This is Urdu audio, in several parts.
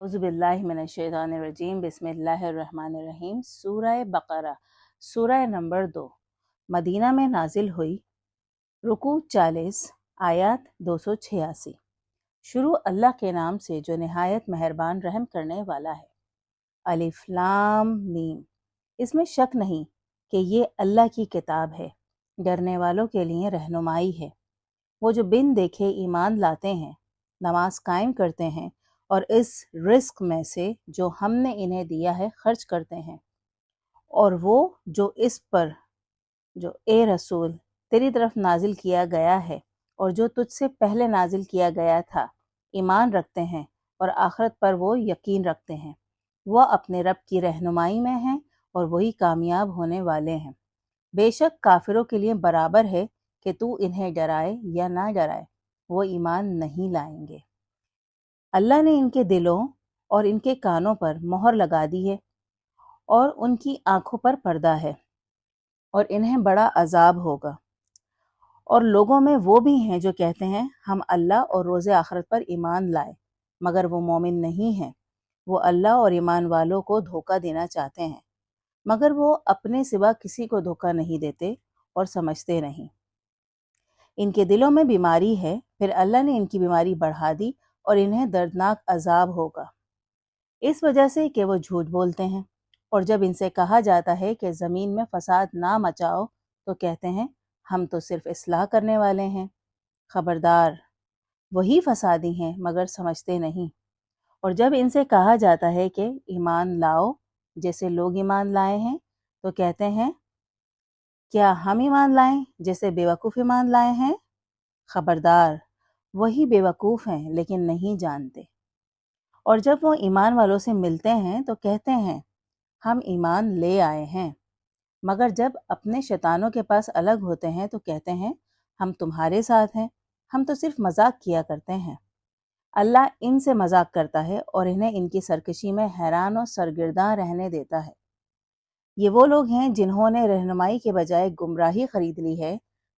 اعوذ باللہ من الشیطان الرجیم بسم اللہ الرحمن الرحیم۔ سورہ بقرہ سورہ نمبر 2 مدینہ میں نازل ہوئی۔ رکوع 40 آیات 286۔ شروع اللہ کے نام سے جو نہایت مہربان رحم کرنے والا ہے۔ الف لام میم۔ اس میں شک نہیں کہ یہ اللہ کی کتاب ہے، ڈرنے والوں کے لیے رہنمائی ہے۔ وہ جو بن دیکھے ایمان لاتے ہیں، نماز قائم کرتے ہیں اور اس رزق میں سے جو ہم نے انہیں دیا ہے خرچ کرتے ہیں، اور وہ جو اس پر جو اے رسول تیری طرف نازل کیا گیا ہے اور جو تجھ سے پہلے نازل کیا گیا تھا ایمان رکھتے ہیں اور آخرت پر وہ یقین رکھتے ہیں، وہ اپنے رب کی رہنمائی میں ہیں اور وہی کامیاب ہونے والے ہیں۔ بے شک کافروں کے لیے برابر ہے کہ تو انہیں ڈرائے یا نہ ڈرائے، وہ ایمان نہیں لائیں گے۔ اللہ نے ان کے دلوں اور ان کے کانوں پر مہر لگا دی ہے اور ان کی آنکھوں پر پردہ ہے، اور انہیں بڑا عذاب ہوگا۔ اور لوگوں میں وہ بھی ہیں جو کہتے ہیں ہم اللہ اور روز آخرت پر ایمان لائے، مگر وہ مومن نہیں ہیں۔ وہ اللہ اور ایمان والوں کو دھوکہ دینا چاہتے ہیں، مگر وہ اپنے سوا کسی کو دھوکہ نہیں دیتے اور سمجھتے نہیں۔ ان کے دلوں میں بیماری ہے، پھر اللہ نے ان کی بیماری بڑھا دی اور انہیں دردناک عذاب ہوگا، اس وجہ سے کہ وہ جھوٹ بولتے ہیں۔ اور جب ان سے کہا جاتا ہے کہ زمین میں فساد نہ مچاؤ تو کہتے ہیں ہم تو صرف اصلاح کرنے والے ہیں۔ خبردار، وہی فسادی ہیں مگر سمجھتے نہیں۔ اور جب ان سے کہا جاتا ہے کہ ایمان لاؤ جیسے لوگ ایمان لائے ہیں تو کہتے ہیں کیا ہم ایمان لائیں جیسے بیوقوف ایمان لائے ہیں؟ خبردار، وہی بیوقوف ہیں لیکن نہیں جانتے۔ اور جب وہ ایمان والوں سے ملتے ہیں تو کہتے ہیں ہم ایمان لے آئے ہیں، مگر جب اپنے شیطانوں کے پاس الگ ہوتے ہیں تو کہتے ہیں ہم تمہارے ساتھ ہیں، ہم تو صرف مذاق کیا کرتے ہیں۔ اللہ ان سے مذاق کرتا ہے اور انہیں ان کی سرکشی میں حیران اور سرگرداں رہنے دیتا ہے۔ یہ وہ لوگ ہیں جنہوں نے رہنمائی کے بجائے گمراہی خرید لی ہے،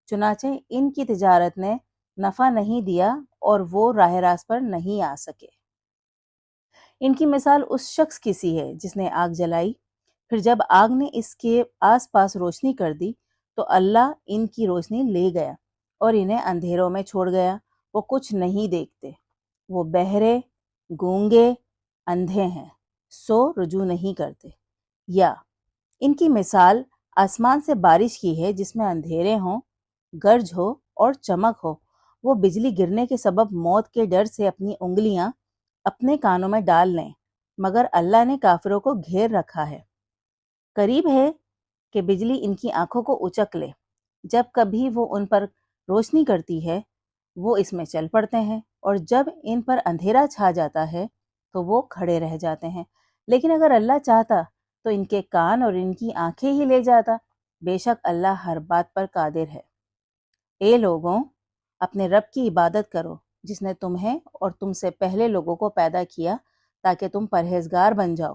چنانچہ ان کی تجارت نے نفع نہیں دیا اور وہ راہ راست پر نہیں آ سکے۔ ان کی مثال اس شخص کی سی ہے جس نے آگ جلائی، پھر جب آگ نے اس کے آس پاس روشنی کر دی تو اللہ ان کی روشنی لے گیا اور انہیں اندھیروں میں چھوڑ گیا، وہ کچھ نہیں دیکھتے۔ وہ بہرے، گونگے، اندھے ہیں، سو رجوع نہیں کرتے۔ یا ان کی مثال آسمان سے بارش کی ہے جس میں اندھیرے ہوں، گرج ہو اور چمک ہو۔ وہ بجلی گرنے کے سبب موت کے ڈر سے اپنی انگلیاں اپنے کانوں میں ڈال لیں، مگر اللہ نے کافروں کو گھیر رکھا ہے۔ قریب ہے کہ بجلی ان کی آنکھوں کو اچک لے، جب کبھی وہ ان پر روشنی کرتی ہے وہ اس میں چل پڑتے ہیں، اور جب ان پر اندھیرا چھا جاتا ہے تو وہ کھڑے رہ جاتے ہیں۔ لیکن اگر اللہ چاہتا تو ان کے کان اور ان کی آنکھیں ہی لے جاتا، بے شک اللہ ہر بات پر قادر ہے۔ اے لوگوں، اپنے رب کی عبادت کرو جس نے تمہیں اور تم سے پہلے لوگوں کو پیدا کیا تاکہ تم پرہیزگار بن جاؤ،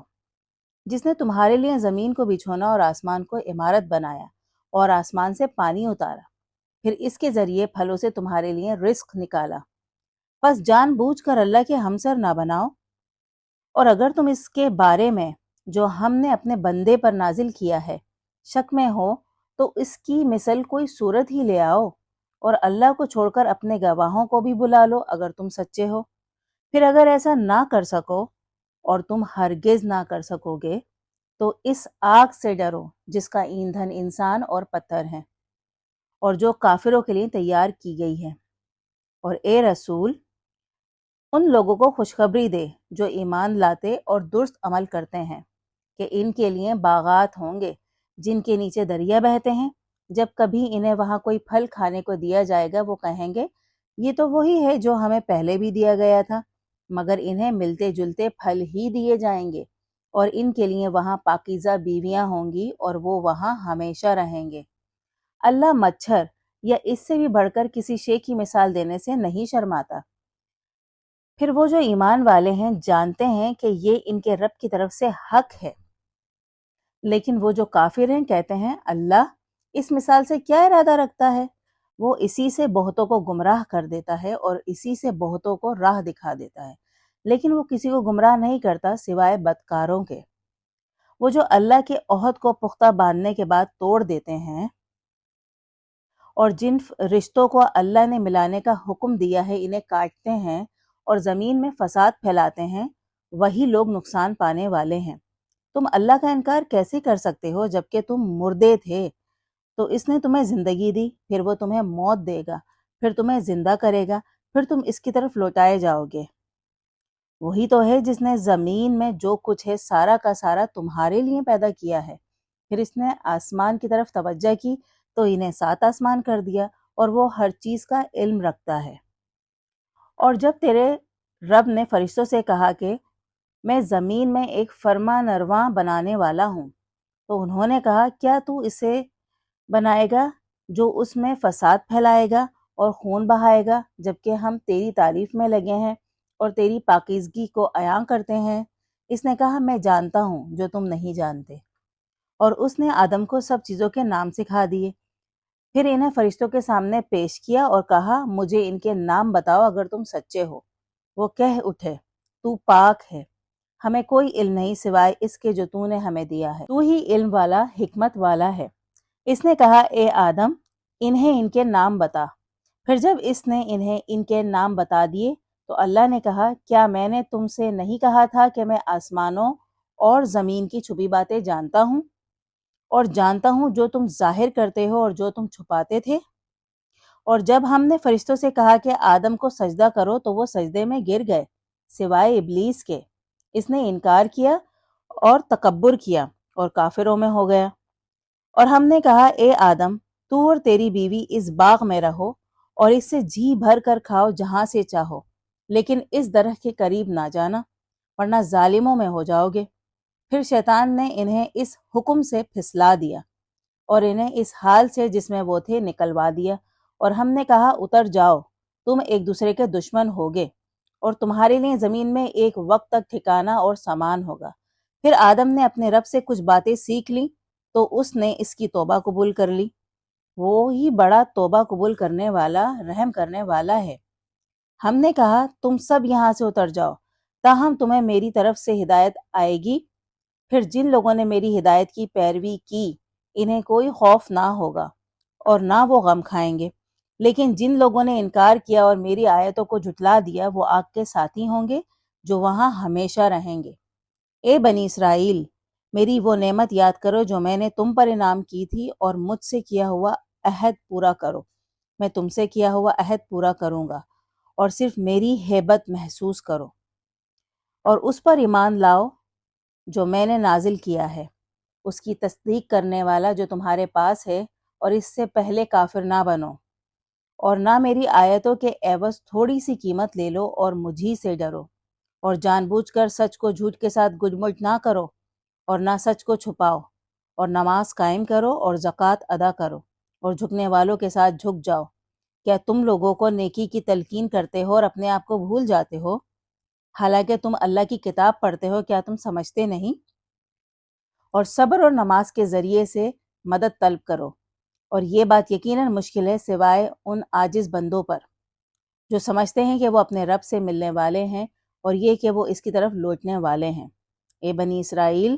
جس نے تمہارے لیے زمین کو بچھونا اور آسمان کو عمارت بنایا اور آسمان سے پانی اتارا، پھر اس کے ذریعے پھلوں سے تمہارے لیے رزق نکالا۔ پس جان بوجھ کر اللہ کے ہمسر نہ بناؤ، اور اگر تم اس کے بارے میں جو ہم نے اپنے بندے پر نازل کیا ہے شک میں ہو تو اس کی مثل کوئی صورت ہی لے آؤ، اور اللہ کو چھوڑ کر اپنے گواہوں کو بھی بلا لو اگر تم سچے ہو۔ پھر اگر ایسا نہ کر سکو اور تم ہرگز نہ کر سکو گے تو اس آگ سے ڈرو جس کا ایندھن انسان اور پتھر ہیں اور جو کافروں کے لیے تیار کی گئی ہے۔ اور اے رسول، ان لوگوں کو خوشخبری دے جو ایمان لاتے اور درست عمل کرتے ہیں کہ ان کے لیے باغات ہوں گے جن کے نیچے دریا بہتے ہیں۔ جب کبھی انہیں وہاں کوئی پھل کھانے کو دیا جائے گا وہ کہیں گے یہ تو وہی ہے جو ہمیں پہلے بھی دیا گیا تھا، مگر انہیں ملتے جلتے پھل ہی دیے جائیں گے، اور ان کے لیے وہاں پاکیزہ بیویاں ہوں گی اور وہ وہاں ہمیشہ رہیں گے۔ اللہ مچھر یا اس سے بھی بڑھ کر کسی شے کی مثال دینے سے نہیں شرماتا۔ پھر وہ جو ایمان والے ہیں جانتے ہیں کہ یہ ان کے رب کی طرف سے حق ہے، لیکن وہ جو کافر ہیں کہتے ہیں اللہ اس مثال سے کیا ارادہ رکھتا ہے؟ وہ اسی سے بہتوں کو گمراہ کر دیتا ہے اور اسی سے بہتوں کو راہ دکھا دیتا ہے۔ لیکن وہ کسی کو گمراہ نہیں کرتا سوائے بدکاروں کے۔ وہ جو اللہ کے عہد کو پختہ باندھنے کے بعد توڑ دیتے ہیں اور جن رشتوں کو اللہ نے ملانے کا حکم دیا ہے انہیں کاٹتے ہیں اور زمین میں فساد پھیلاتے ہیں، وہی لوگ نقصان پانے والے ہیں۔ تم اللہ کا انکار کیسے کر سکتے ہو جبکہ تم مردے تھے؟ تو اس نے تمہیں زندگی دی، پھر وہ تمہیں موت دے گا، پھر تمہیں زندہ کرے گا، پھر تم اس کی طرف لوٹائے جاؤ گے۔ وہی تو ہے جس نے زمین میں جو کچھ ہے سارا کا سارا تمہارے لیے پیدا کیا ہے۔ پھر اس نے آسمان کی طرف توجہ کی تو انہیں 7 آسمان کر دیا، اور وہ ہر چیز کا علم رکھتا ہے۔ اور جب تیرے رب نے فرشتوں سے کہا کہ میں زمین میں ایک فرما نرواں بنانے والا ہوں، تو انہوں نے کہا کیا تو اسے بنائے گا جو اس میں فساد پھیلائے گا اور خون بہائے گا، جبکہ ہم تیری تعریف میں لگے ہیں اور تیری پاکیزگی کو عیاں کرتے ہیں۔ اس نے کہا میں جانتا ہوں جو تم نہیں جانتے، اور اس نے آدم کو سب چیزوں کے نام سکھا دیے۔ پھر انہیں فرشتوں کے سامنے پیش کیا اور کہا مجھے ان کے نام بتاؤ اگر تم سچے ہو۔ وہ کہہ اٹھے تو پاک ہے، ہمیں کوئی علم نہیں سوائے اس کے جو تو نے ہمیں دیا ہے، تو ہی علم والا حکمت والا ہے۔ اس نے کہا اے آدم انہیں ان کے نام بتا۔ پھر جب اس نے انہیں ان کے نام بتا دیے تو اللہ نے کہا کیا میں نے تم سے نہیں کہا تھا کہ میں آسمانوں اور زمین کی چھپی باتیں جانتا ہوں، اور جانتا ہوں جو تم ظاہر کرتے ہو اور جو تم چھپاتے تھے؟ اور جب ہم نے فرشتوں سے کہا کہ آدم کو سجدہ کرو تو وہ سجدے میں گر گئے سوائے ابلیس کے۔ اس نے انکار کیا اور تکبر کیا اور کافروں میں ہو گیا۔ اور ہم نے کہا اے آدم تو اور تیری بیوی اس باغ میں رہو اور اس سے جی بھر کر کھاؤ جہاں سے چاہو، لیکن اس درخت کے قریب نہ جانا ورنہ ظالموں میں ہو جاؤ گے۔ پھر شیطان نے انہیں اس حکم سے پھسلا دیا اور انہیں اس حال سے جس میں وہ تھے نکلوا دیا، اور ہم نے کہا اتر جاؤ، تم ایک دوسرے کے دشمن ہوگے اور تمہارے لیے زمین میں ایک وقت تک ٹھکانہ اور سامان ہوگا۔ پھر آدم نے اپنے رب سے کچھ باتیں سیکھ لیں تو اس نے اس کی توبہ قبول کر لی۔ وہ ہی بڑا توبہ قبول کرنے والا رحم کرنے والا ہے۔ ہم نے کہا تم سب یہاں سے اتر جاؤ، تاہم تمہیں میری طرف سے ہدایت آئے گی۔ پھر جن لوگوں نے میری ہدایت کی پیروی کی انہیں کوئی خوف نہ ہوگا اور نہ وہ غم کھائیں گے، لیکن جن لوگوں نے انکار کیا اور میری آیتوں کو جھٹلا دیا وہ آگ کے ساتھی ہوں گے جو وہاں ہمیشہ رہیں گے۔ اے بنی اسرائیل میری وہ نعمت یاد کرو جو میں نے تم پر انعام کی تھی، اور مجھ سے کیا ہوا عہد پورا کرو۔ میں تم سے کیا ہوا عہد پورا کروں گا، اور صرف میری ہیبت محسوس کرو اور اس پر ایمان لاؤ جو میں نے نازل کیا ہے، اس کی تصدیق کرنے والا جو تمہارے پاس ہے، اور اس سے پہلے کافر نہ بنو، اور نہ میری آیتوں کے عوض تھوڑی سی قیمت لے لو، اور مجھی سے ڈرو، اور جان بوجھ کر سچ کو جھوٹ کے ساتھ گجمٹ نہ کرو، اور نہ سچ کو چھپاؤ، اور نماز قائم کرو اور زکوٰۃ ادا کرو، اور جھکنے والوں کے ساتھ جھک جاؤ۔ کیا تم لوگوں کو نیکی کی تلقین کرتے ہو اور اپنے آپ کو بھول جاتے ہو؟ حالانکہ تم اللہ کی کتاب پڑھتے ہو، کیا تم سمجھتے نہیں؟ اور صبر اور نماز کے ذریعے سے مدد طلب کرو، اور یہ بات یقیناً مشکل ہے سوائے ان عاجز بندوں پر جو سمجھتے ہیں کہ وہ اپنے رب سے ملنے والے ہیں، اور یہ کہ وہ اس کی طرف لوٹنے والے ہیں۔ اے بنی اسرائیل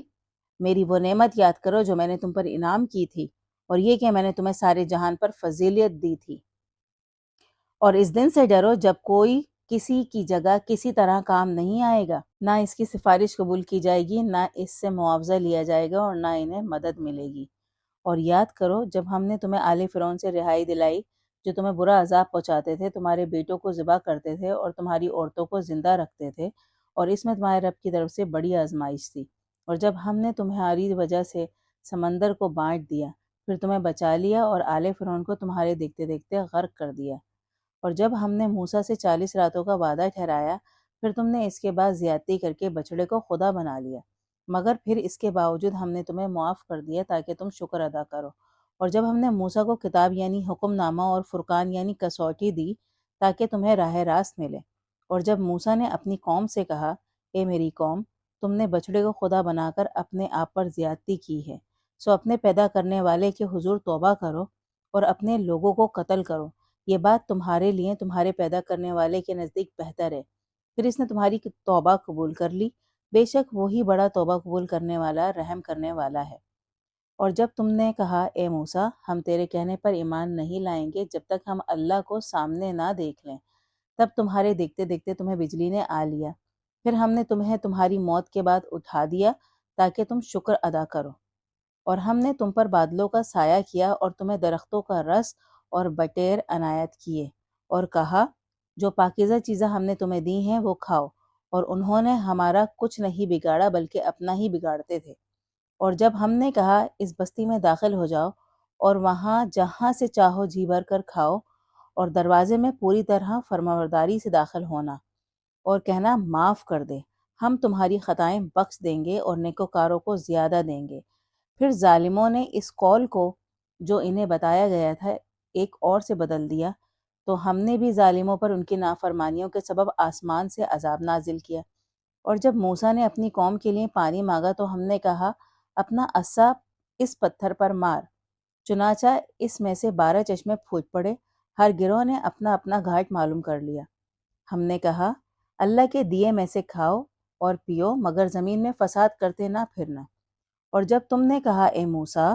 میری وہ نعمت یاد کرو جو میں نے تم پر انعام کی تھی، اور یہ کہ میں نے تمہیں سارے جہان پر فضیلت دی تھی۔ اور اس دن سے ڈرو جب کوئی کسی کی جگہ کسی طرح کام نہیں آئے گا، نہ اس کی سفارش قبول کی جائے گی، نہ اس سے معاوضہ لیا جائے گا، اور نہ انہیں مدد ملے گی۔ اور یاد کرو جب ہم نے تمہیں آل فرعون سے رہائی دلائی جو تمہیں برا عذاب پہنچاتے تھے، تمہارے بیٹوں کو ذبح کرتے تھے اور تمہاری عورتوں کو زندہ رکھتے تھے، اور اس میں تمہارے رب کی طرف سے بڑی آزمائش تھی۔ اور جب ہم نے تمہاری وجہ سے سمندر کو بانٹ دیا، پھر تمہیں بچا لیا اور آل فرعون کو تمہارے دیکھتے دیکھتے غرق کر دیا۔ اور جب ہم نے موسیٰ سے 40 راتوں کا وعدہ ٹھہرایا، پھر تم نے اس کے بعد زیادتی کر کے بچڑے کو خدا بنا لیا، مگر پھر اس کے باوجود ہم نے تمہیں معاف کر دیا تاکہ تم شکر ادا کرو۔ اور جب ہم نے موسیٰ کو کتاب یعنی حکم نامہ اور فرقان یعنی کسوٹی دی تاکہ تمہیں راہ راست ملے، اور جب موسیٰ نے اپنی قوم سے کہا اے میری قوم تم نے بچڑے کو خدا بنا کر اپنے آپ پر زیادتی کی ہے، سو اپنے پیدا کرنے والے کے حضور توبہ کرو اور اپنے لوگوں کو قتل کرو، یہ بات تمہارے لیے تمہارے پیدا کرنے والے کے نزدیک بہتر ہے۔ پھر اس نے تمہاری توبہ قبول کر لی، بے شک وہی بڑا توبہ قبول کرنے والا، رحم کرنے والا ہے۔ اور جب تم نے کہا اے موسیٰ ہم تیرے کہنے پر ایمان نہیں لائیں گے جب تک ہم اللہ کو سامنے نہ دیکھ لیں، تب تمہارے دیکھتے دیکھتے تمہیں بجلی نے آ لیا، پھر ہم نے تمہیں تمہاری موت کے بعد اٹھا دیا تاکہ تم شکر ادا کرو، اور ہم نے تم پر بادلوں کا سایہ کیا اور تمہیں درختوں کا رس اور بٹیر عنایت کیے، اور کہا جو پاکیزہ چیزیں ہم نے تمہیں دی ہیں وہ کھاؤ، اور انہوں نے ہمارا کچھ نہیں بگاڑا بلکہ اپنا ہی بگاڑتے تھے۔ اور جب ہم نے کہا اس بستی میں داخل ہو جاؤ اور وہاں جہاں سے چاہو جی بھر کر کھاؤ، اور دروازے میں پوری طرح فرمانبرداری سے داخل ہونا، اور کہنا معاف کر دے، ہم تمہاری خطائیں بخش دیں گے اور نیکوکاروں کو زیادہ دیں گے۔ پھر ظالموں نے اس قول کو جو انہیں بتایا گیا تھا ایک اور سے بدل دیا، تو ہم نے بھی ظالموں پر ان کی نافرمانیوں کے سبب آسمان سے عذاب نازل کیا۔ اور جب موسیٰ نے اپنی قوم کے لیے پانی مانگا تو ہم نے کہا اپنا عصا اس پتھر پر مار، چنانچہ اس میں سے 12 چشمے پھوٹ پڑے، ہر گروہ نے اپنا اپنا گھاٹ معلوم کر لیا۔ ہم نے کہا اللہ کے دیے میں سے کھاؤ اور پیو مگر زمین میں فساد کرتے نہ پھرنا۔ اور جب تم نے کہا اے موسیٰ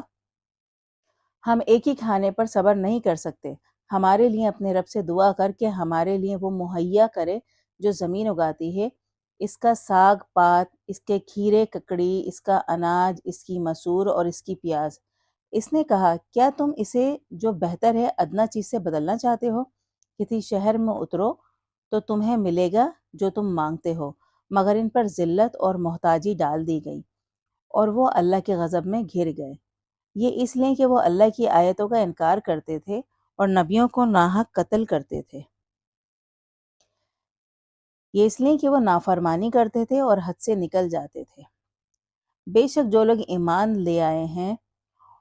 ہم ایک ہی کھانے پر صبر نہیں کر سکتے، ہمارے لیے اپنے رب سے دعا کر کے ہمارے لیے وہ مہیا کرے جو زمین اگاتی ہے، اس کا ساگ پات، اس کے کھیرے ککڑی، اس کا اناج، اس کی مسور اور اس کی پیاز۔ اس نے کہا کیا تم اسے جو بہتر ہے ادنا چیز سے بدلنا چاہتے ہو؟ کسی شہر میں اترو تو تمہیں ملے گا جو تم مانگتے ہو، مگر ان پر ذلت اور محتاجی ڈال دی گئی اور وہ اللہ کے غضب میں گھر گئے۔ یہ اس لیے کہ وہ اللہ کی آیتوں کا انکار کرتے تھے اور نبیوں کو ناحق قتل کرتے تھے۔ یہ اس لیے کہ وہ نافرمانی کرتے تھے اور حد سے نکل جاتے تھے۔ بے شک جو لوگ ایمان لے آئے ہیں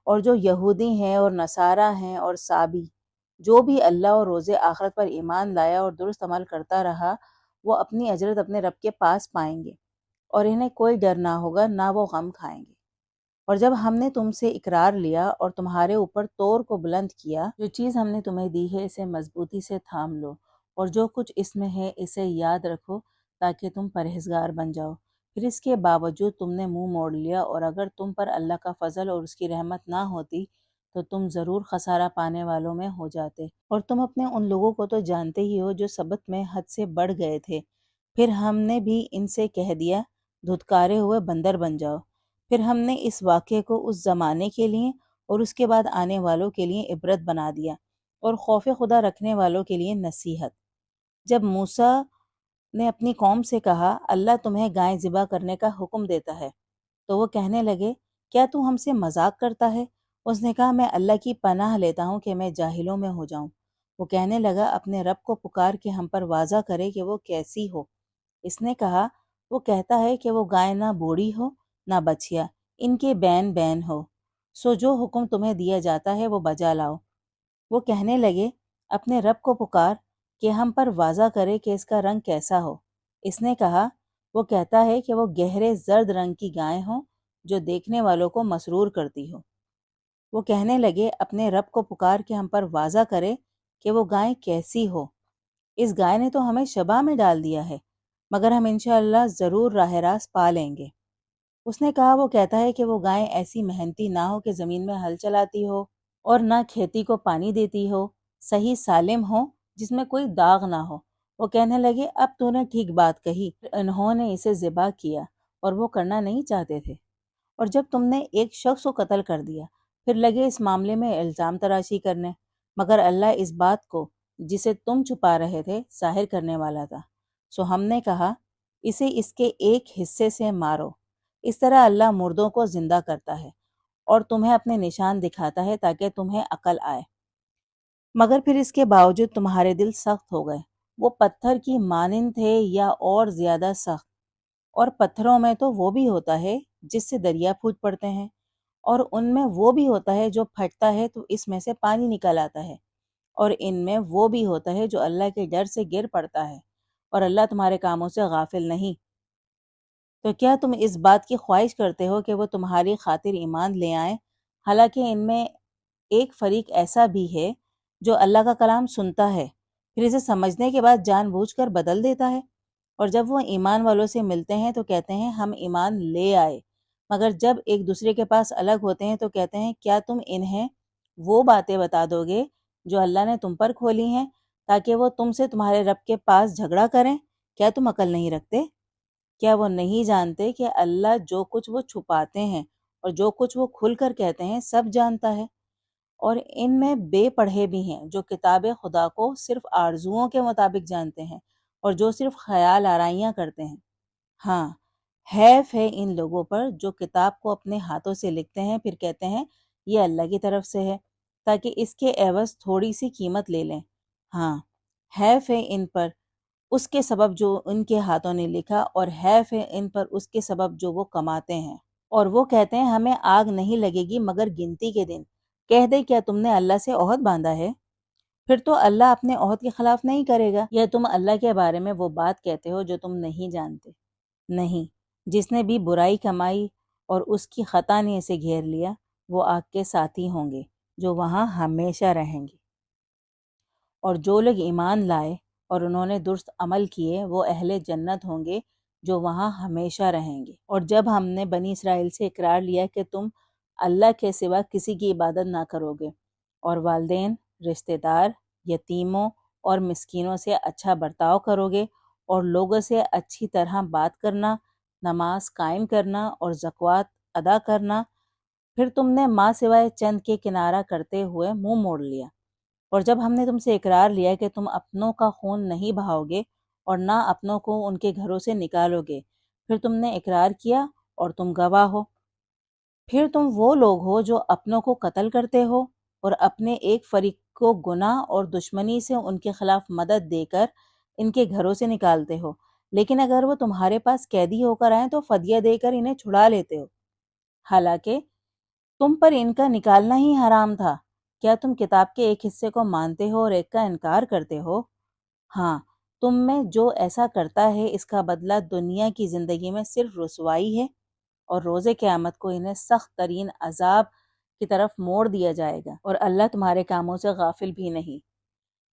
اور جو یہودی ہیں اور نصارہ ہیں اور سابی، جو بھی اللہ اور روز آخرت پر ایمان لایا اور درست عمل کرتا رہا، وہ اپنی اجرت اپنے رب کے پاس پائیں گے اور انہیں کوئی ڈر نہ ہوگا نہ وہ غم کھائیں گے۔ اور جب ہم نے تم سے اقرار لیا اور تمہارے اوپر طور کو بلند کیا، جو چیز ہم نے تمہیں دی ہے اسے مضبوطی سے تھام لو، اور جو کچھ اس میں ہے اسے یاد رکھو تاکہ تم پرہیزگار بن جاؤ۔ پھر اس کے باوجود تم نے منہ موڑ لیا، اور اگر تم پر اللہ کا فضل اور اس کی رحمت نہ ہوتی تو تم ضرور خسارہ پانے والوں میں ہو جاتے۔ اور تم اپنے ان لوگوں کو تو جانتے ہی ہو جو سبت میں حد سے بڑھ گئے تھے، پھر ہم نے بھی ان سے کہہ دیا دھتکارے ہوئے بندر بن جاؤ۔ پھر ہم نے اس واقعے کو اس زمانے کے لیے اور اس کے بعد آنے والوں کے لیے عبرت بنا دیا اور خوف خدا رکھنے والوں کے لیے نصیحت۔ جب موسیٰ نے اپنی قوم سے کہا اللہ تمہیں گائے ذبح کرنے کا حکم دیتا ہے، تو وہ کہنے لگے کیا تو ہم سے مذاق کرتا ہے؟ اس نے کہا میں اللہ کی پناہ لیتا ہوں کہ میں جاہلوں میں ہو جاؤں۔ وہ کہنے لگا اپنے رب کو پکار کے ہم پر واضح کرے کہ وہ کیسی ہو۔ اس نے کہا وہ کہتا ہے کہ وہ گائے نہ بوڑھی ہو نہ بچھیا، ان کے بین بین ہو، سو جو حکم تمہیں دیا جاتا ہے وہ بجا لاؤ۔ وہ کہنے لگے اپنے رب کو پکار کہ ہم پر واضح کرے کہ اس کا رنگ کیسا ہو۔ اس نے کہا وہ کہتا ہے کہ وہ گہرے زرد رنگ کی گائے ہوں جو دیکھنے والوں کو مسرور کرتی ہو۔ وہ کہنے لگے اپنے رب کو پکار کہ ہم پر واضح کرے کہ وہ گائے کیسی ہو۔ اس گائے نے تو ہمیں شبع میں ڈال دیا ہے، مگر ہم انشاءاللہ ضرور راہ راست پا لیں گے۔ اس نے کہا وہ کہتا ہے کہ وہ گائے ایسی محنتی نہ ہو کہ زمین میں ہل چلاتی ہو اور نہ کھیتی کو پانی دیتی ہو، صحیح سالم ہو جس میں کوئی داغ نہ ہو۔ وہ کہنے لگے اب تو نے ٹھیک بات کہی۔ انہوں نے اسے ذبح کیا اور وہ کرنا نہیں چاہتے تھے۔ اور جب تم نے ایک شخص کو قتل کر دیا پھر لگے اس معاملے میں الزام تراشی کرنے، مگر اللہ اس بات کو جسے تم چھپا رہے تھے ظاہر کرنے والا تھا، سو ہم نے کہا اسے اس کے ایک حصے سے مارو۔ اس طرح اللہ مردوں کو زندہ کرتا ہے اور تمہیں اپنے نشان دکھاتا ہے تاکہ تمہیں عقل آئے، مگر پھر اس کے باوجود تمہارے دل سخت ہو گئے، وہ پتھر کی مانند تھے یا اور زیادہ سخت۔ اور پتھروں میں تو وہ بھی ہوتا ہے جس سے دریا پھوٹ پڑتے ہیں، اور ان میں وہ بھی ہوتا ہے جو پھٹتا ہے تو اس میں سے پانی نکل آتا ہے، اور ان میں وہ بھی ہوتا ہے جو اللہ کے ڈر سے گر پڑتا ہے، اور اللہ تمہارے کاموں سے غافل نہیں۔ تو کیا تم اس بات کی خواہش کرتے ہو کہ وہ تمہاری خاطر ایمان لے آئیں، حالانکہ ان میں ایک فریق ایسا بھی ہے جو اللہ کا کلام سنتا ہے پھر اسے سمجھنے کے بعد جان بوجھ کر بدل دیتا ہے؟ اور جب وہ ایمان والوں سے ملتے ہیں تو کہتے ہیں ہم ایمان لے آئے، مگر جب ایک دوسرے کے پاس الگ ہوتے ہیں تو کہتے ہیں کیا تم انہیں وہ باتیں بتا دو گے جو اللہ نے تم پر کھولی ہیں تاکہ وہ تم سے تمہارے رب کے پاس جھگڑا کریں؟ کیا تم عقل نہیں رکھتے؟ کیا وہ نہیں جانتے کہ اللہ جو کچھ وہ چھپاتے ہیں اور جو کچھ وہ کھل کر کہتے ہیں سب جانتا ہے؟ اور ان میں بے پڑھے بھی ہیں جو کتاب خدا کو صرف آرزوؤں کے مطابق جانتے ہیں اور جو صرف خیال آرائیاں کرتے ہیں۔ ہاں، حیف ہے ان لوگوں پر جو کتاب کو اپنے ہاتھوں سے لکھتے ہیں پھر کہتے ہیں یہ اللہ کی طرف سے ہے تاکہ اس کے عوض تھوڑی سی قیمت لے لیں۔ ہاں، حیف ہے ان پر اس کے سبب جو ان کے ہاتھوں نے لکھا، اور حیف ہے ان پر اس کے سبب جو وہ کماتے ہیں۔ اور وہ کہتے ہیں ہمیں آگ نہیں لگے گی مگر گنتی کے دن۔ کہہ دے کیا تم نے اللہ سے عہد باندھا ہے؟ پھر تو اللہ اپنے عہد کے خلاف نہیں کرے گا۔ یا تم اللہ کے بارے میں وہ بات کہتے ہو جو تم نہیں جانتے؟ نہیں، جس نے بھی برائی کمائی اور اس کی خطا نے اسے گھیر لیا، وہ آگ کے ساتھی ہوں گے جو وہاں ہمیشہ رہیں گے۔ اور جو لوگ ایمان لائے اور انہوں نے درست عمل کیے وہ اہل جنت ہوں گے جو وہاں ہمیشہ رہیں گے۔ اور جب ہم نے بنی اسرائیل سے اقرار لیا کہ تم اللہ کے سوا کسی کی عبادت نہ کرو گے اور والدین، رشتہ دار، یتیموں اور مسکینوں سے اچھا برتاؤ کرو گے اور لوگوں سے اچھی طرح بات کرنا، نماز قائم کرنا اور زکوٰۃ ادا کرنا، پھر تم نے ماں سوائے چند کے کنارہ کرتے ہوئے منہ موڑ لیا۔ اور جب ہم نے تم سے اقرار لیا کہ تم اپنوں کا خون نہیں بہاؤ گے اور نہ اپنوں کو ان کے گھروں سے نکالو گے، پھر تم نے اقرار کیا اور تم گواہ ہو۔ پھر تم وہ لوگ ہو جو اپنوں کو قتل کرتے ہو اور اپنے ایک فریق کو گناہ اور دشمنی سے ان کے خلاف مدد دے کر ان کے گھروں سے نکالتے ہو، لیکن اگر وہ تمہارے پاس قیدی ہو کر آئیں تو فدیہ دے کر انہیں چھڑا لیتے ہو، حالانکہ تم پر ان کا نکالنا ہی حرام تھا۔ کیا تم کتاب کے ایک حصے کو مانتے ہو اور ایک کا انکار کرتے ہو؟ ہاں، تم میں جو ایسا کرتا ہے اس کا بدلہ دنیا کی زندگی میں صرف رسوائی ہے، اور روز قیامت کو انہیں سخت ترین عذاب کی طرف موڑ دیا جائے گا، اور اللہ تمہارے کاموں سے غافل بھی نہیں۔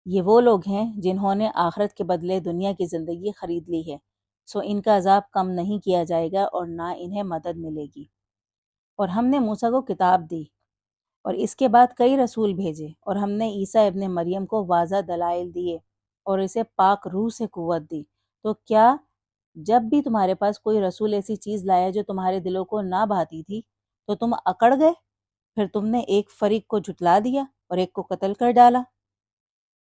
یہ وہ لوگ ہیں جنہوں نے آخرت کے بدلے دنیا کی زندگی خرید لی ہے، سو ان کا عذاب کم نہیں کیا جائے گا اور نہ انہیں مدد ملے گی۔ اور ہم نے موسیٰ کو کتاب دی اور اس کے بعد کئی رسول بھیجے، اور ہم نے عیسیٰ ابن مریم کو واضح دلائل دیے اور اسے پاک روح سے قوت دی۔ تو کیا جب بھی تمہارے پاس کوئی رسول ایسی چیز لایا جو تمہارے دلوں کو نہ بھاتی تھی تو تم اکڑ گئے؟ پھر تم نے ایک فریق کو جھٹلا دیا اور ایک کو قتل کر ڈالا۔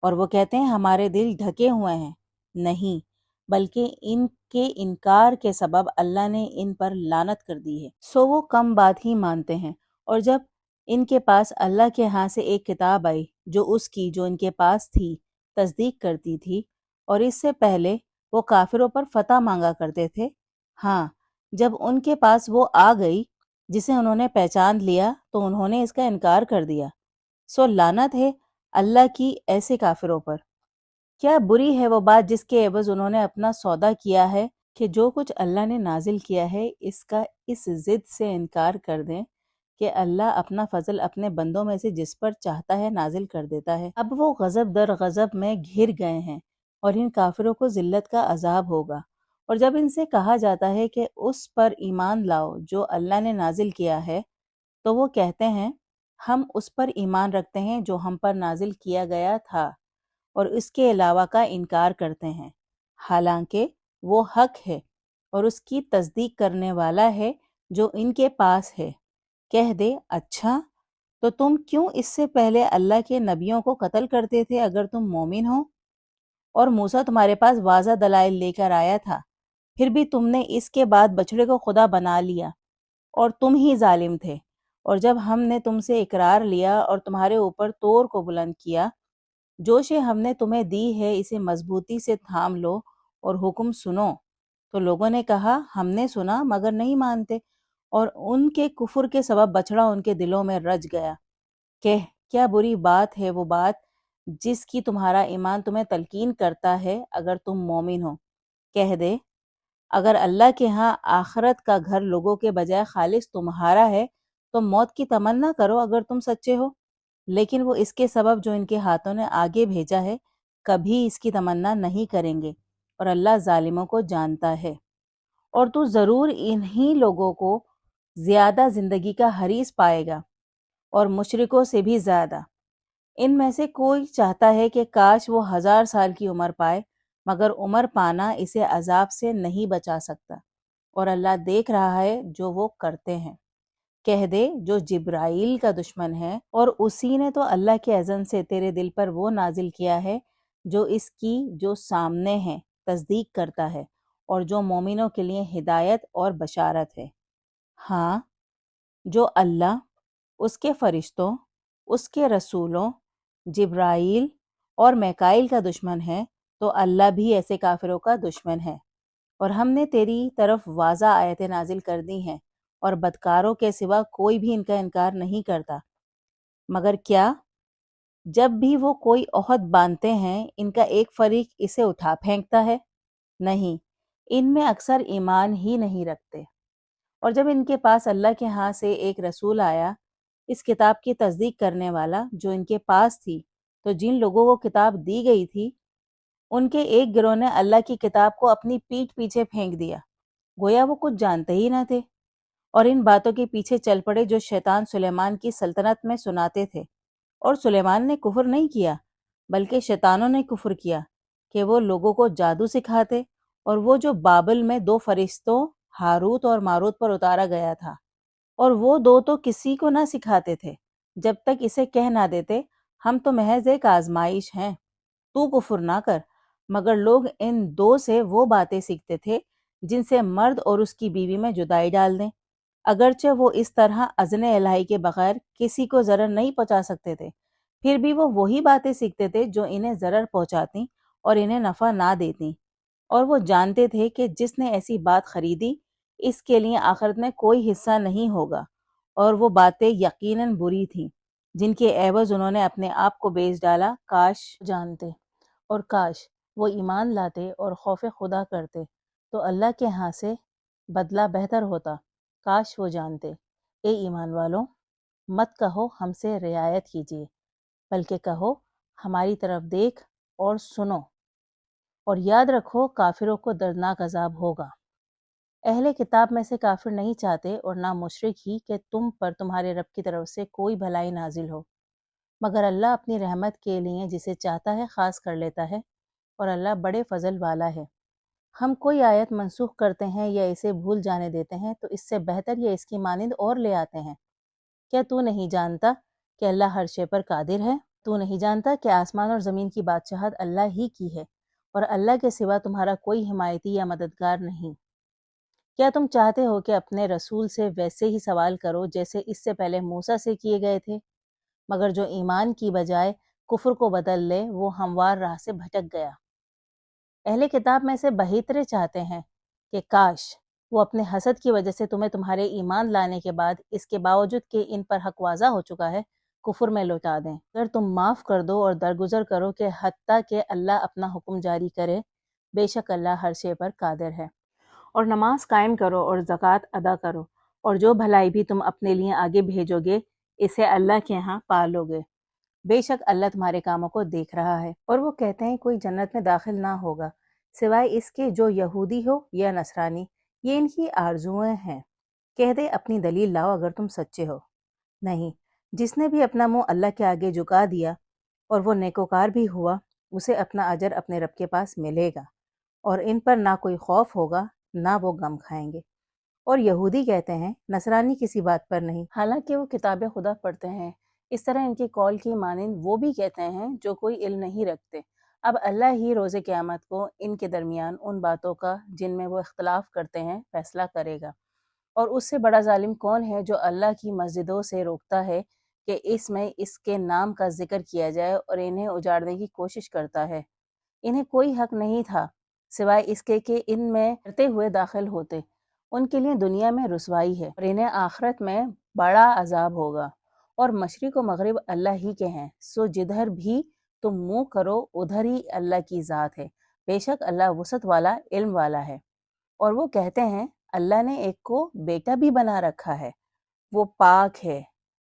اور وہ کہتے ہیں ہمارے دل ڈھکے ہوئے ہیں، نہیں، بلکہ ان کے انکار کے سبب اللہ نے ان پر لعنت کر دی ہے، سو وہ کم بات ہی مانتے ہیں۔ اور جب ان کے پاس اللہ کے ہاں سے ایک کتاب آئی جو اس کی جو ان کے پاس تھی تصدیق کرتی تھی، اور اس سے پہلے وہ کافروں پر فتح مانگا کرتے تھے، ہاں، جب ان کے پاس وہ آ گئی جسے انہوں نے پہچان لیا تو انہوں نے اس کا انکار کر دیا، سو لعنت ہے اللہ کی ایسے کافروں پر۔ کیا بری ہے وہ بات جس کے عوض انہوں نے اپنا سودا کیا ہے کہ جو کچھ اللہ نے نازل کیا ہے اس کا اس ضد سے انکار کر دیں کہ اللہ اپنا فضل اپنے بندوں میں سے جس پر چاہتا ہے نازل کر دیتا ہے۔ اب وہ غضب در غضب میں گھر گئے ہیں اور ان کافروں کو ذلت کا عذاب ہوگا۔ اور جب ان سے کہا جاتا ہے کہ اس پر ایمان لاؤ جو اللہ نے نازل کیا ہے، تو وہ کہتے ہیں ہم اس پر ایمان رکھتے ہیں جو ہم پر نازل کیا گیا تھا، اور اس کے علاوہ کا انکار کرتے ہیں، حالانکہ وہ حق ہے اور اس کی تصدیق کرنے والا ہے جو ان کے پاس ہے۔ کہہ دے اچھا تو تم کیوں اس سے پہلے اللہ کے نبیوں کو قتل کرتے تھے اگر تم مومن ہو؟ اور موسیٰ تمہارے پاس واضح دلائل لے کر آیا تھا، پھر بھی تم نے اس کے بعد بچڑے کو خدا بنا لیا اور تم ہی ظالم تھے۔ اور جب ہم نے تم سے اقرار لیا اور تمہارے اوپر طور کو بلند کیا، جو شے ہم نے تمہیں دی ہے اسے مضبوطی سے تھام لو اور حکم سنو، تو لوگوں نے کہا ہم نے سنا مگر نہیں مانتے، اور ان کے کفر کے سبب بچڑا ان کے دلوں میں رچ گیا۔ کہ کیا بری بات ہے وہ بات جس کی تمہارا ایمان تمہیں تلقین کرتا ہے اگر تم مومن ہو۔ کہہ دے اگر اللہ کے ہاں آخرت کا گھر لوگوں کے بجائے خالص تمہارا ہے تو موت کی تمنا کرو اگر تم سچے ہو، لیکن وہ اس کے سبب جو ان کے ہاتھوں نے آگے بھیجا ہے کبھی اس کی تمنا نہیں کریں گے، اور اللہ ظالموں کو جانتا ہے، اور تو ضرور انہی لوگوں کو زیادہ زندگی کا حریص پائے گا اور مشرکوں سے بھی زیادہ۔ ان میں سے کوئی چاہتا ہے کہ کاش وہ 1000 سال کی عمر پائے، مگر عمر پانا اسے عذاب سے نہیں بچا سکتا، اور اللہ دیکھ رہا ہے جو وہ کرتے ہیں۔ کہہ دے جو جبرائیل کا دشمن ہے، اور اسی نے تو اللہ کے اذن سے تیرے دل پر وہ نازل کیا ہے جو اس کی جو سامنے ہے تصدیق کرتا ہے، اور جو مومنوں کے لیے ہدایت اور بشارت ہے۔ ہاں، جو اللہ، اس کے فرشتوں، اس کے رسولوں، جبرائیل اور میکائیل کا دشمن ہے، تو اللہ بھی ایسے کافروں کا دشمن ہے۔ اور ہم نے تیری طرف واضح آیتیں نازل کر دی ہیں، اور بدکاروں کے سوا کوئی بھی ان کا انکار نہیں کرتا، مگر کیا جب بھی وہ کوئی عہد باندھتے ہیں ان کا ایک فریق اسے اٹھا پھینکتا ہے؟ نہیں، ان میں اکثر ایمان ہی نہیں رکھتے۔ اور جب ان کے پاس اللہ کے ہاں سے ایک رسول آیا، اس کتاب کی تصدیق کرنے والا جو ان کے پاس تھی، تو جن لوگوں کو کتاب دی گئی تھی ان کے ایک گروہ نے اللہ کی کتاب کو اپنی پیٹھ پیچھے پھینک دیا، گویا وہ کچھ جانتے ہی نہ تھے، اور ان باتوں کے پیچھے چل پڑے جو شیطان سلیمان کی سلطنت میں سناتے تھے۔ اور سلیمان نے کفر نہیں کیا، بلکہ شیطانوں نے کفر کیا کہ وہ لوگوں کو جادو سکھاتے، اور وہ جو بابل میں 2 فرشتوں ہاروت اور ماروت پر اتارا گیا تھا، اور وہ 2 تو کسی کو نہ سکھاتے تھے جب تک اسے کہہ نہ دیتے ہم تو محض ایک آزمائش ہیں، تو کفر نہ کر۔ مگر لوگ ان 2 سے وہ باتیں سیکھتے تھے جن سے مرد اور اس کی بیوی میں جدائی ڈال دیں، اگرچہ وہ اس طرح اذن الہی کے بغیر کسی کو ضرر نہیں پہنچا سکتے تھے، پھر بھی وہ وہی باتیں سیکھتے تھے جو انہیں ضرر پہنچاتی اور انہیں نفع نہ دیتی، اور وہ جانتے تھے کہ جس نے ایسی بات خریدی اس کے لیے آخرت میں کوئی حصہ نہیں ہوگا، اور وہ باتیں یقیناً بری تھیں جن کے عوض انہوں نے اپنے آپ کو بیچ ڈالا۔ کاش جانتے، اور کاش وہ ایمان لاتے اور خوف خدا کرتے تو اللہ کے ہاں سے بدلہ بہتر ہوتا۔ کاش وہ جانتے۔ اے ایمان والوں، مت کہو ہم سے رعایت کیجیے، بلکہ کہو ہماری طرف دیکھ اور سنو، اور یاد رکھو کافروں کو دردناک عذاب ہوگا۔ اہل کتاب میں سے کافر نہیں چاہتے اور نہ مشرک ہی کہ تم پر تمہارے رب کی طرف سے کوئی بھلائی نازل ہو، مگر اللہ اپنی رحمت کے لیے جسے چاہتا ہے خاص کر لیتا ہے، اور اللہ بڑے فضل والا ہے۔ ہم کوئی آیت منسوخ کرتے ہیں یا اسے بھول جانے دیتے ہیں تو اس سے بہتر یا اس کی مانند اور لے آتے ہیں۔ کیا تو نہیں جانتا کہ اللہ ہر شے پر قادر ہے؟ تو نہیں جانتا کہ آسمان اور زمین کی بادشاہت اللہ ہی کی ہے، اور اللہ کے سوا تمہارا کوئی حمایتی یا مددگار نہیں۔ کیا تم چاہتے ہو کہ اپنے رسول سے ویسے ہی سوال کرو جیسے اس سے پہلے موسیٰ سے کیے گئے تھے؟ مگر جو ایمان کی بجائے کفر کو بدل لے وہ ہموار راہ سے بھٹک گیا۔ اہل کتاب میں سے بہترے چاہتے ہیں کہ کاش وہ اپنے حسد کی وجہ سے تمہیں تمہارے ایمان لانے کے بعد اس کے باوجود کہ ان پر حق واضح ہو چکا ہے کفر میں لوٹا دیں۔ اگر تم معاف کر دو اور درگزر کرو کہ حتیٰ کہ اللہ اپنا حکم جاری کرے، بے شک اللہ ہر شے پر قادر ہے۔ اور نماز قائم کرو اور زکوٰۃ ادا کرو، اور جو بھلائی بھی تم اپنے لیے آگے بھیجو گے اسے اللہ کے ہاں پالو گے، بے شک اللہ تمہارے کاموں کو دیکھ رہا ہے۔ اور وہ کہتے ہیں کوئی جنت میں داخل نہ ہوگا سوائے اس کے جو یہودی ہو یا نصرانی، یہ ان کی آرزوئیں ہیں۔ کہہ دے اپنی دلیل لاؤ اگر تم سچے ہو۔ نہیں، جس نے بھی اپنا منہ اللہ کے آگے جھکا دیا اور وہ نیکوکار بھی ہوا، اسے اپنا اجر اپنے رب کے پاس ملے گا، اور ان پر نہ کوئی خوف ہوگا نہ وہ غم کھائیں گے۔ اور یہودی کہتے ہیں نصرانی کسی بات پر نہیں، حالانکہ وہ کتاب خدا پڑھتے ہیں۔ اس طرح ان کے قول کی مانند وہ بھی کہتے ہیں جو کوئی علم نہیں رکھتے۔ اب اللہ ہی روز قیامت کو ان کے درمیان ان باتوں کا جن میں وہ اختلاف کرتے ہیں فیصلہ کرے گا۔ اور اس سے بڑا ظالم کون ہے جو اللہ کی مسجدوں سے روکتا ہے کہ اس میں اس کے نام کا ذکر کیا جائے اور انہیں اجاڑنے کی کوشش کرتا ہے؟ انہیں کوئی حق نہیں تھا سوائے اس کے کہ ان میں ڈرتے ہوئے داخل ہوتے۔ ان کے لیے دنیا میں رسوائی ہے اور انہیں آخرت میں بڑا عذاب ہوگا۔ اور مشرق و مغرب اللہ ہی کے ہیں، سو جدھر بھی تم منہ کرو ادھر ہی اللہ کی ذات ہے، بے شک اللہ وسعت والا علم والا ہے۔ اور وہ کہتے ہیں اللہ نے ایک کو بیٹا بھی بنا رکھا ہے، وہ پاک ہے،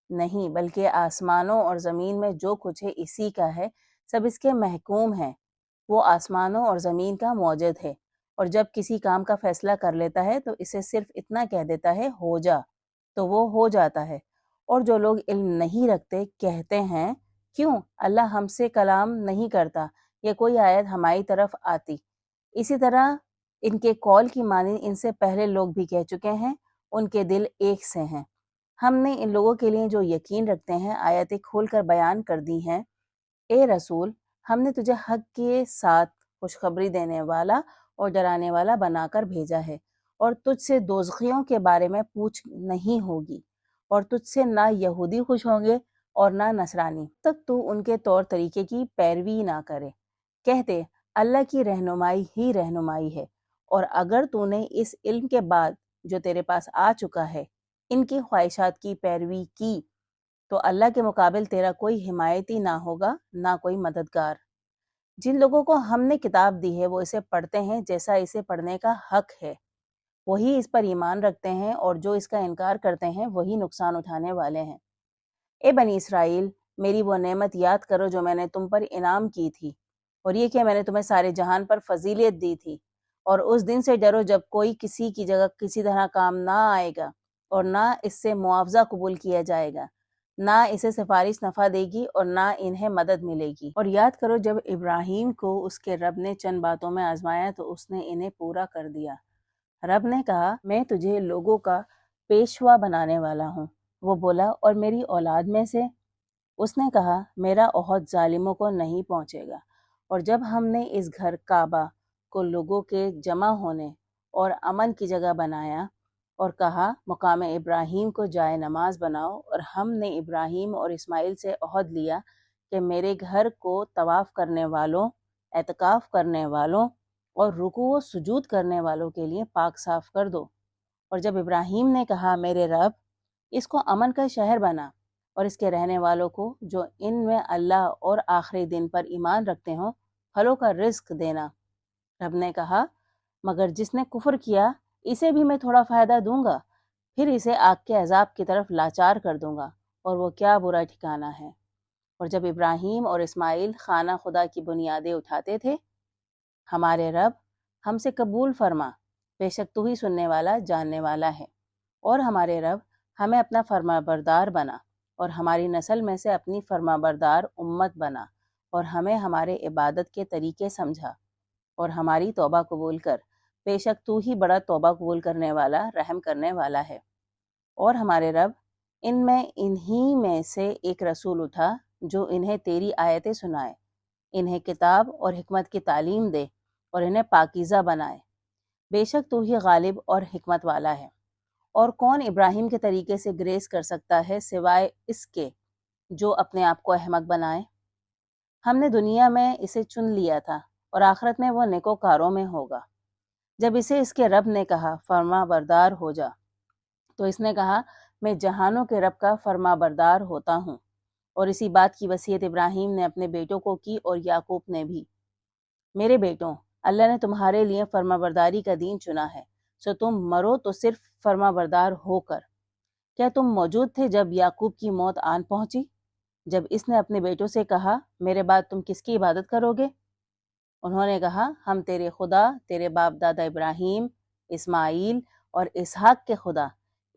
نہیں بلکہ آسمانوں اور زمین میں جو کچھ ہے اسی کا ہے، سب اس کے محکوم ہیں۔ وہ آسمانوں اور زمین کا موجد ہے، اور جب کسی کام کا فیصلہ کر لیتا ہے تو اسے صرف اتنا کہہ دیتا ہے ہو جا، تو وہ ہو جاتا ہے۔ اور جو لوگ علم نہیں رکھتے کہتے ہیں کیوں اللہ ہم سے کلام نہیں کرتا یا کوئی آیت ہماری طرف آتی۔ اسی طرح ان کے قول کی معنی ان سے پہلے لوگ بھی کہہ چکے ہیں، ان کے دل ایک سے ہیں۔ ہم نے ان لوگوں کے لیے جو یقین رکھتے ہیں آیتیں کھول کر بیان کر دی ہیں۔ اے رسول، ہم نے تجھے حق کے ساتھ خوشخبری دینے والا اور ڈرانے والا بنا کر بھیجا ہے، اور تجھ سے دوزخیوں کے بارے میں پوچھ نہیں ہوگی، اور تجھ سے نہ یہودی خوش ہوں گے اور نہ نصرانی، تک تو ان کے طور طریقے کی پیروی نہ کرے۔ کہتے اللہ کی رہنمائی ہی رہنمائی ہے، اور اگر تو نے اس علم کے بعد جو تیرے پاس آ چکا ہے ان کی خواہشات کی پیروی کی تو اللہ کے مقابل تیرا کوئی حمایتی نہ ہوگا، نہ کوئی مددگار۔ جن لوگوں کو ہم نے کتاب دی ہے وہ اسے پڑھتے ہیں جیسا اسے پڑھنے کا حق ہے، وہی اس پر ایمان رکھتے ہیں، اور جو اس کا انکار کرتے ہیں وہی نقصان اٹھانے والے ہیں۔ اے بنی اسرائیل، میری وہ نعمت یاد کرو جو میں نے تم پر انعام کی تھی، اور یہ کہ میں نے تمہیں سارے جہان پر فضیلت دی تھی، اور اس دن سے ڈرو جب کوئی کسی کی جگہ کسی طرح کام نہ آئے گا، اور نہ اس سے معاوضہ قبول کیا جائے گا، نہ اسے سفارش نفع دے گی اور نہ انہیں مدد ملے گی۔ اور یاد کرو جب ابراہیم کو اس کے رب نے چند باتوں میں آزمایا تو اس نے انہیں پورا کر دیا۔ رب نے کہا میں تجھے لوگوں کا پیشوا بنانے والا ہوں۔ وہ بولا اور میری اولاد میں سے؟ اس نے کہا میرا عہد ظالموں کو نہیں پہنچے گا۔ اور جب ہم نے اس گھر کعبہ کو لوگوں کے جمع ہونے اور امن کی جگہ بنایا اور کہا مقام ابراہیم کو جائے نماز بناؤ، اور ہم نے ابراہیم اور اسماعیل سے عہد لیا کہ میرے گھر کو طواف کرنے والوں، اعتکاف کرنے والوں اور رکوع و سجود کرنے والوں کے لیے پاک صاف کر دو۔ اور جب ابراہیم نے کہا میرے رب اس کو امن کا شہر بنا، اور اس کے رہنے والوں کو جو ان میں اللہ اور آخری دن پر ایمان رکھتے ہوں پھلوں کا رزق دینا، رب نے کہا مگر جس نے کفر کیا اسے بھی میں تھوڑا فائدہ دوں گا، پھر اسے آگ کے عذاب کی طرف لاچار کر دوں گا، اور وہ کیا برا ٹھکانہ ہے۔ اور جب ابراہیم اور اسماعیل خانہ خدا کی بنیادیں اٹھاتے تھے، ہمارے رب ہم سے قبول فرما، بے شک تو ہی سننے والا جاننے والا ہے۔ اور ہمارے رب ہمیں اپنا فرما بردار بنا، اور ہماری نسل میں سے اپنی فرما بردار امت بنا، اور ہمیں ہمارے عبادت کے طریقے سمجھا، اور ہماری توبہ قبول کر، بے شک تو ہی بڑا توبہ قبول کرنے والا رحم کرنے والا ہے۔ اور ہمارے رب ان میں انہی میں سے ایک رسول اٹھا جو انہیں تیری آیتیں سنائے، انہیں کتاب اور حکمت کی تعلیم دے اور انہیں پاکیزہ بنائے، بے شک تو ہی غالب اور حکمت والا ہے۔ اور کون ابراہیم کے طریقے سے گریز کر سکتا ہے سوائے اس کے جو اپنے آپ کو احمق بنائے؟ ہم نے دنیا میں اسے چن لیا تھا اور آخرت میں وہ نیکوکاروں میں ہوگا۔ جب اسے اس کے رب نے کہا فرما بردار ہو جا، تو اس نے کہا میں جہانوں کے رب کا فرما بردار ہوتا ہوں۔ اور اسی بات کی وصیت ابراہیم نے اپنے بیٹوں کو کی اور یعقوب نے بھی۔ میرے بیٹوں، اللہ نے تمہارے لیے فرما برداری کا دین چنا ہے، سو تم مرو تو صرف فرما بردار ہو کر۔ کیا تم موجود تھے جب یعقوب کی موت آن پہنچی، جب اس نے اپنے بیٹوں سے کہا میرے بعد تم کس کی عبادت کرو گے؟ انہوں نے کہا ہم تیرے خدا، تیرے باپ دادا ابراہیم، اسماعیل اور اسحاق کے خدا،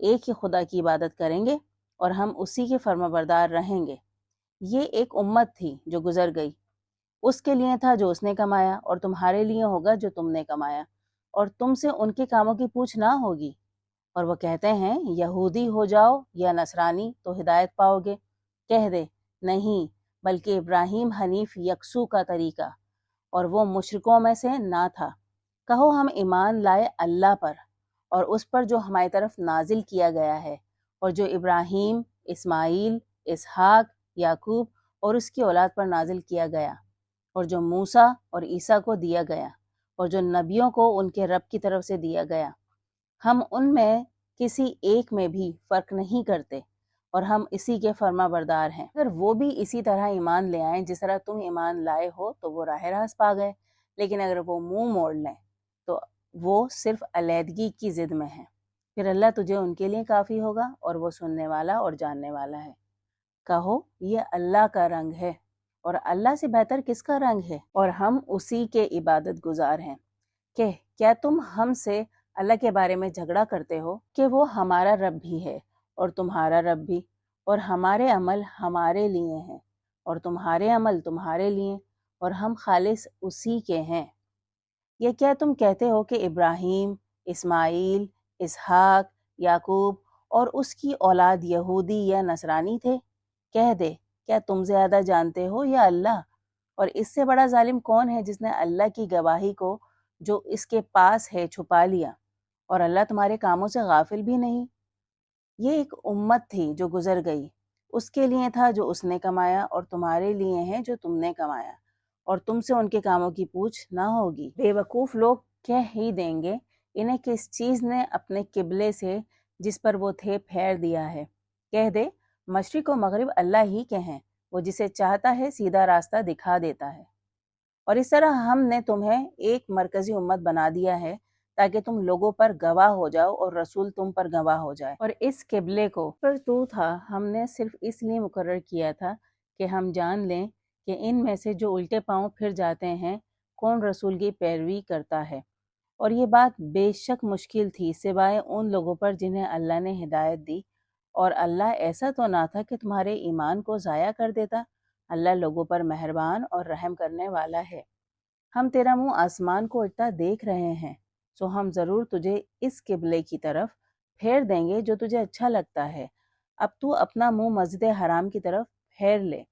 ایک ہی خدا کی عبادت کریں گے، اور ہم اسی کے فرما بردار رہیں گے۔ یہ ایک امت تھی جو گزر گئی، اس کے لیے تھا جو اس نے کمایا، اور تمہارے لیے ہوگا جو تم نے کمایا، اور تم سے ان کے کاموں کی پوچھ نہ ہوگی۔ اور وہ کہتے ہیں یہودی ہو جاؤ یا نصرانی تو ہدایت پاؤ گے۔ کہہ دے نہیں، بلکہ ابراہیم حنیف یکسو کا طریقہ، اور وہ مشرکوں میں سے نہ تھا۔ کہو ہم ایمان لائے اللہ پر اور اس پر جو ہماری طرف نازل کیا گیا ہے، اور جو ابراہیم، اسماعیل، اسحاق، یعقوب اور اس کی اولاد پر نازل کیا گیا، اور جو موسیٰ اور عیسیٰ کو دیا گیا، اور جو نبیوں کو ان کے رب کی طرف سے دیا گیا۔ ہم ان میں کسی ایک میں بھی فرق نہیں کرتے، اور ہم اسی کے فرما بردار ہیں۔ اگر وہ بھی اسی طرح ایمان لے آئیں جس طرح تم ایمان لائے ہو تو وہ راہ راست پا گئے، لیکن اگر وہ منہ موڑ لیں تو وہ صرف علیحدگی کی ضد میں ہیں۔ پھر اللہ تجھے ان کے لیے کافی ہوگا، اور وہ سننے والا اور جاننے والا ہے۔ کہو یہ اللہ کا رنگ ہے، اور اللہ سے بہتر کس کا رنگ ہے، اور ہم اسی کے عبادت گزار ہیں۔ کہ کیا تم ہم سے اللہ کے بارے میں جھگڑا کرتے ہو کہ وہ ہمارا رب بھی ہے اور تمہارا رب بھی، اور ہمارے عمل ہمارے لیے ہیں اور تمہارے عمل تمہارے لیے، اور ہم خالص اسی کے ہیں۔ یہ کیا تم کہتے ہو کہ ابراہیم، اسماعیل، اسحاق، یعقوب اور اس کی اولاد یہودی یا نصرانی تھے؟ کہہ دے کیا تم زیادہ جانتے ہو یا اللہ؟ اور اس سے بڑا ظالم کون ہے جس نے اللہ کی گواہی کو جو اس کے پاس ہے چھپا لیا، اور اللہ تمہارے کاموں سے غافل بھی نہیں۔ یہ ایک امت تھی جو گزر گئی، اس کے لیے تھا جو اس نے کمایا، اور تمہارے لیے ہے جو تم نے کمایا، اور تم سے ان کے کاموں کی پوچھ نہ ہوگی۔ بے وقوف لوگ کہہ ہی دیں گے انہیں کس چیز نے اپنے قبلے سے جس پر وہ تھے پھیر دیا ہے۔ کہہ دے مشرق و مغرب اللہ ہی کے ہیں، وہ جسے چاہتا ہے سیدھا راستہ دکھا دیتا ہے۔ اور اس طرح ہم نے تمہیں ایک مرکزی امت بنا دیا ہے تاکہ تم لوگوں پر گواہ ہو جاؤ اور رسول تم پر گواہ ہو جائے۔ اور اس قبلے کو پر تو تھا ہم نے صرف اس لیے مقرر کیا تھا کہ ہم جان لیں کہ ان میں سے جو الٹے پاؤں پھر جاتے ہیں کون رسول کی پیروی کرتا ہے۔ اور یہ بات بے شک مشکل تھی سوائے ان لوگوں پر جنہیں اللہ نے ہدایت دی، اور اللہ ایسا تو نہ تھا کہ تمہارے ایمان کو ضائع کر دیتا۔ اللہ لوگوں پر مہربان اور رحم کرنے والا ہے۔ ہم تیرا منہ آسمان کو اٹھتا دیکھ رہے ہیں، سو ہم ضرور تجھے اس قبلے کی طرف پھیر دیں گے جو تجھے اچھا لگتا ہے۔ اب تو اپنا منہ مسجد حرام کی طرف پھیر لے،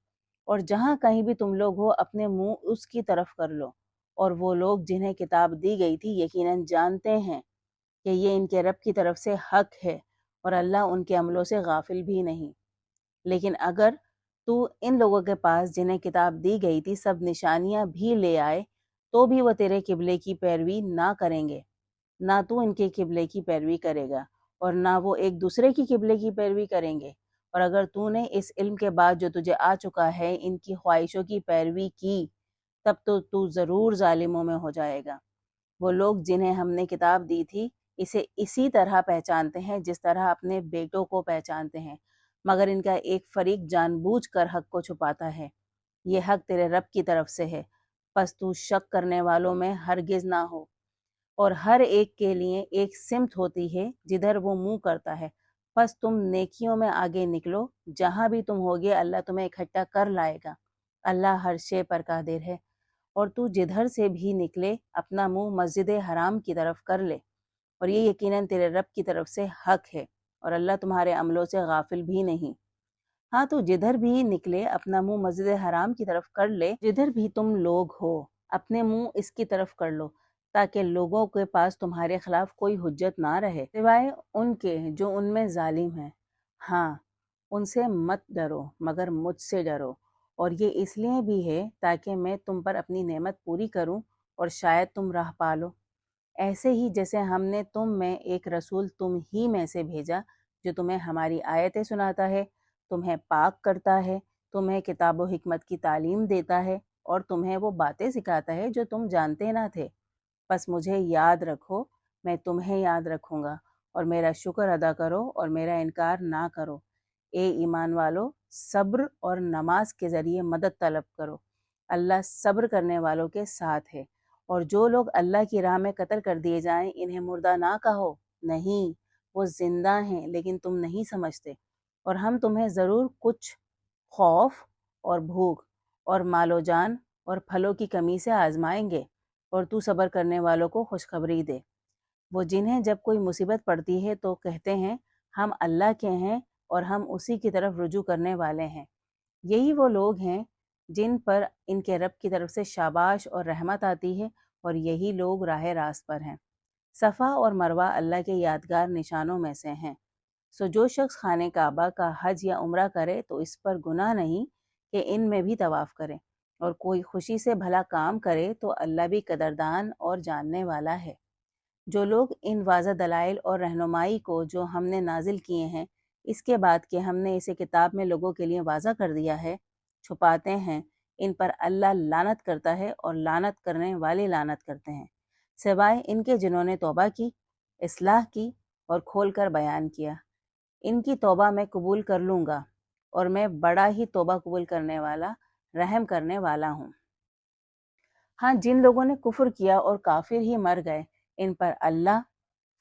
اور جہاں کہیں بھی تم لوگ ہو اپنے منہ اس کی طرف کر لو۔ اور وہ لوگ جنہیں کتاب دی گئی تھی یقیناً جانتے ہیں کہ یہ ان کے رب کی طرف سے حق ہے، اور اللہ ان کے عملوں سے غافل بھی نہیں۔ لیکن اگر تو ان لوگوں کے پاس جنہیں کتاب دی گئی تھی سب نشانیاں بھی لے آئے تو بھی وہ تیرے قبلے کی پیروی نہ کریں گے، نہ تو ان کے قبلے کی پیروی کرے گا اور نہ وہ ایک دوسرے کی قبلے کی پیروی کریں گے۔ اور اگر تو نے اس علم کے بعد جو تجھے آ چکا ہے ان کی خواہشوں کی پیروی کی تب تو ضرور ظالموں میں ہو جائے گا۔ وہ لوگ جنہیں ہم نے کتاب دی تھی اسے اسی طرح پہچانتے ہیں جس طرح اپنے بیٹوں کو پہچانتے ہیں، مگر ان کا ایک فریق جان بوجھ کر حق کو چھپاتا ہے۔ یہ حق تیرے رب کی طرف سے ہے، پس تو شک کرنے والوں میں ہرگز نہ ہو۔ اور ہر ایک کے لیے ایک سمت ہوتی ہے جدھر وہ منہ کرتا ہے، پس تم نیکیوں میں آگے نکلو، جہاں بھی تم ہوگے اللہ تمہیں اکٹھا کر لائے گا۔ اللہ ہر شے پر قادر ہے۔ اور تو جدھر سے بھی نکلے اپنا منہ مسجد حرام کی طرف کر لے، اور یہ یقیناً تیرے رب کی طرف سے حق ہے، اور اللہ تمہارے عملوں سے غافل بھی نہیں۔ ہاں تو جدھر بھی نکلے اپنا منہ مسجد حرام کی طرف کر لے، جدھر بھی تم لوگ ہو اپنے منہ اس کی طرف کر لو، تاکہ لوگوں کے پاس تمہارے خلاف کوئی حجت نہ رہے سوائے ان کے جو ان میں ظالم ہیں۔ ہاں ان سے مت ڈرو مگر مجھ سے ڈرو، اور یہ اس لیے بھی ہے تاکہ میں تم پر اپنی نعمت پوری کروں اور شاید تم راہ پالو، ایسے ہی جیسے ہم نے تم میں ایک رسول تم ہی میں سے بھیجا جو تمہیں ہماری آیتیں سناتا ہے، تمہیں پاک کرتا ہے، تمہیں کتاب و حکمت کی تعلیم دیتا ہے، اور تمہیں وہ باتیں سکھاتا ہے جو تم جانتے نہ تھے۔ بس مجھے یاد رکھو، میں تمہیں یاد رکھوں گا، اور میرا شکر ادا کرو اور میرا انکار نہ کرو۔ اے ایمان والو، صبر اور نماز کے ذریعے مدد طلب کرو، اللہ صبر کرنے والوں کے ساتھ ہے۔ اور جو لوگ اللہ کی راہ میں قتل کر دیے جائیں انہیں مردہ نہ کہو، نہیں، وہ زندہ ہیں لیکن تم نہیں سمجھتے۔ اور ہم تمہیں ضرور کچھ خوف اور بھوک اور مال و جان اور پھلوں کی کمی سے آزمائیں گے، اور تو صبر کرنے والوں کو خوشخبری دے۔ وہ جنہیں جب کوئی مصیبت پڑتی ہے تو کہتے ہیں ہم اللہ کے ہیں اور ہم اسی کی طرف رجوع کرنے والے ہیں، یہی وہ لوگ ہیں جن پر ان کے رب کی طرف سے شاباش اور رحمت آتی ہے، اور یہی لوگ راہ راست پر ہیں۔ صفا اور مروہ اللہ کے یادگار نشانوں میں سے ہیں، سو جو شخص خانہ کعبہ کا حج یا عمرہ کرے تو اس پر گناہ نہیں کہ ان میں بھی طواف کرے، اور کوئی خوشی سے بھلا کام کرے تو اللہ بھی قدردان اور جاننے والا ہے۔ جو لوگ ان واضح دلائل اور رہنمائی کو جو ہم نے نازل کیے ہیں اس کے بعد کہ ہم نے اسے کتاب میں لوگوں کے لیے واضح کر دیا ہے چھپاتے ہیں، ان پر اللہ لعنت کرتا ہے اور لعنت کرنے والے لعنت کرتے ہیں، سوائے ان کے جنہوں نے توبہ کی، اصلاح کی اور کھول کر بیان کیا۔ ان کی توبہ میں قبول کر لوں گا، اور میں بڑا ہی توبہ قبول کرنے والا رحم کرنے والا ہوں۔ ہاں، جن لوگوں نے کفر کیا اور کافر ہی مر گئے، ان پر اللہ،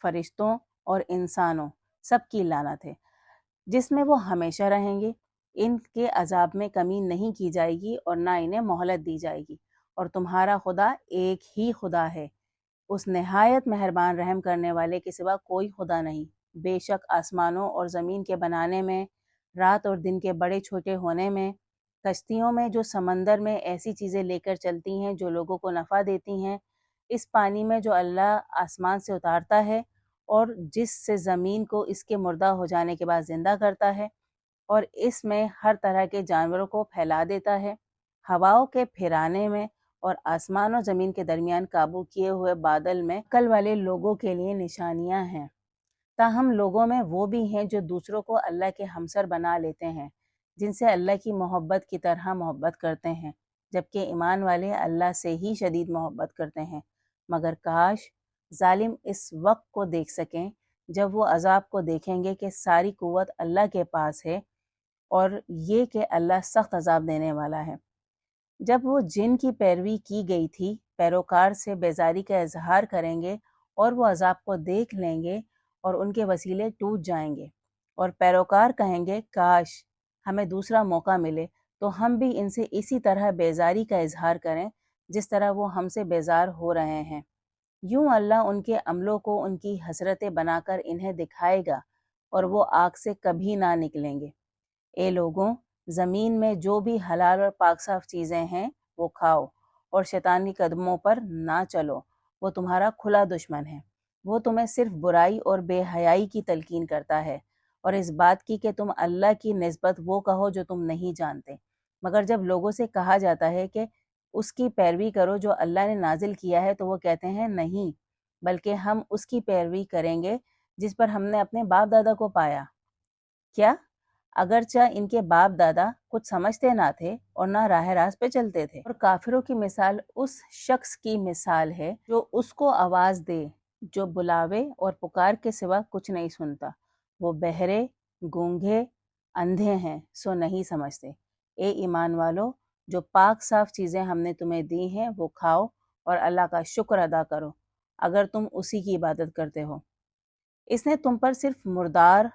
فرشتوں اور انسانوں سب کی لعنت ہے، جس میں وہ ہمیشہ رہیں گے۔ ان کے عذاب میں کمی نہیں کی جائے گی اور نہ انہیں مہلت دی جائے گی، اور تمہارا خدا ایک ہی خدا ہے، اس نہایت مہربان رحم کرنے والے کے سوا کوئی خدا نہیں۔ بے شک آسمانوں اور زمین کے بنانے میں، رات اور دن کے بڑے چھوٹے ہونے میں، کشتیوں میں جو سمندر میں ایسی چیزیں لے کر چلتی ہیں جو لوگوں کو نفع دیتی ہیں، اس پانی میں جو اللہ آسمان سے اتارتا ہے اور جس سے زمین کو اس کے مردہ ہو جانے کے بعد زندہ کرتا ہے، اور اس میں ہر طرح کے جانوروں کو پھیلا دیتا ہے، ہواؤں کے پھرانے میں اور آسمان و زمین کے درمیان قابو کیے ہوئے بادل میں عقل والے لوگوں کے لیے نشانیاں ہیں۔ تاہم لوگوں میں وہ بھی ہیں جو دوسروں کو اللہ کے ہمسر بنا لیتے ہیں، جن سے اللہ کی محبت کی طرح محبت کرتے ہیں، جبکہ ایمان والے اللہ سے ہی شدید محبت کرتے ہیں۔ مگر کاش ظالم اس وقت کو دیکھ سکیں جب وہ عذاب کو دیکھیں گے کہ ساری قوت اللہ کے پاس ہے، اور یہ کہ اللہ سخت عذاب دینے والا ہے۔ جب وہ جن کی پیروی کی گئی تھی پیروکار سے بیزاری کا اظہار کریں گے اور وہ عذاب کو دیکھ لیں گے اور ان کے وسیلے ٹوٹ جائیں گے، اور پیروکار کہیں گے کاش ہمیں دوسرا موقع ملے تو ہم بھی ان سے اسی طرح بیزاری کا اظہار کریں جس طرح وہ ہم سے بیزار ہو رہے ہیں۔ یوں اللہ ان کے عملوں کو ان کی حسرتیں بنا کر انہیں دکھائے گا اور وہ آگ سے کبھی نہ نکلیں گے۔ اے لوگوں، زمین میں جو بھی حلال اور پاک صاف چیزیں ہیں وہ کھاؤ، اور شیطانی قدموں پر نہ چلو، وہ تمہارا کھلا دشمن ہے۔ وہ تمہیں صرف برائی اور بے حیائی کی تلقین کرتا ہے، اور اس بات کی کہ تم اللہ کی نسبت وہ کہو جو تم نہیں جانتے۔ مگر جب لوگوں سے کہا جاتا ہے کہ اس کی پیروی کرو جو اللہ نے نازل کیا ہے، تو وہ کہتے ہیں نہیں، بلکہ ہم اس کی پیروی کریں گے جس پر ہم نے اپنے باپ دادا کو پایا۔ کیا؟ اگرچہ ان کے باپ دادا کچھ سمجھتے نہ تھے اور نہ راہ راست پہ چلتے تھے۔ اور کافروں کی مثال اس شخص کی مثال ہے جو اس کو آواز دے جو بلاوے اور پکار کے سوا کچھ نہیں سنتا۔ وہ بہرے، گونگے، اندھے ہیں سو نہیں سمجھتے۔ اے ایمان والو، جو پاک صاف چیزیں ہم نے تمہیں دی ہیں وہ کھاؤ اور اللہ کا شکر ادا کرو اگر تم اسی کی عبادت کرتے ہو۔ اس نے تم پر صرف مردار،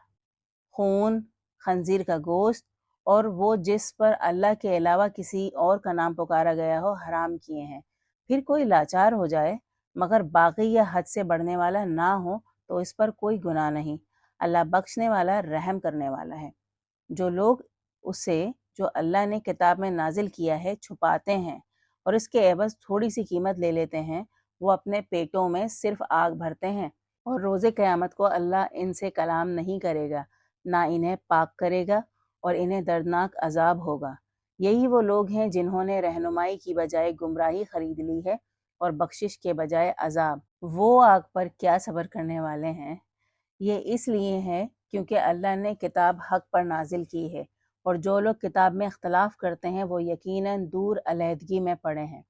خون، خنزیر کا گوشت اور وہ جس پر اللہ کے علاوہ کسی اور کا نام پکارا گیا ہو حرام کیے ہیں۔ پھر کوئی لاچار ہو جائے مگر باغی یا حد سے بڑھنے والا نہ ہو تو اس پر کوئی گناہ نہیں، اللہ بخشنے والا رحم کرنے والا ہے۔ جو لوگ اسے جو اللہ نے کتاب میں نازل کیا ہے چھپاتے ہیں اور اس کے عوض تھوڑی سی قیمت لے لیتے ہیں، وہ اپنے پیٹوں میں صرف آگ بھرتے ہیں، اور روز قیامت کو اللہ ان سے کلام نہیں کرے گا، نہ انہیں پاک کرے گا، اور انہیں دردناک عذاب ہوگا۔ یہی وہ لوگ ہیں جنہوں نے رہنمائی کی بجائے گمراہی خرید لی ہے اور بخشش کے بجائے عذاب۔ وہ آگ پر کیا صبر کرنے والے ہیں؟ یہ اس لیے ہے کیونکہ اللہ نے کتاب حق پر نازل کی ہے، اور جو لوگ کتاب میں اختلاف کرتے ہیں وہ یقیناً دور علیحدگی میں پڑے ہیں۔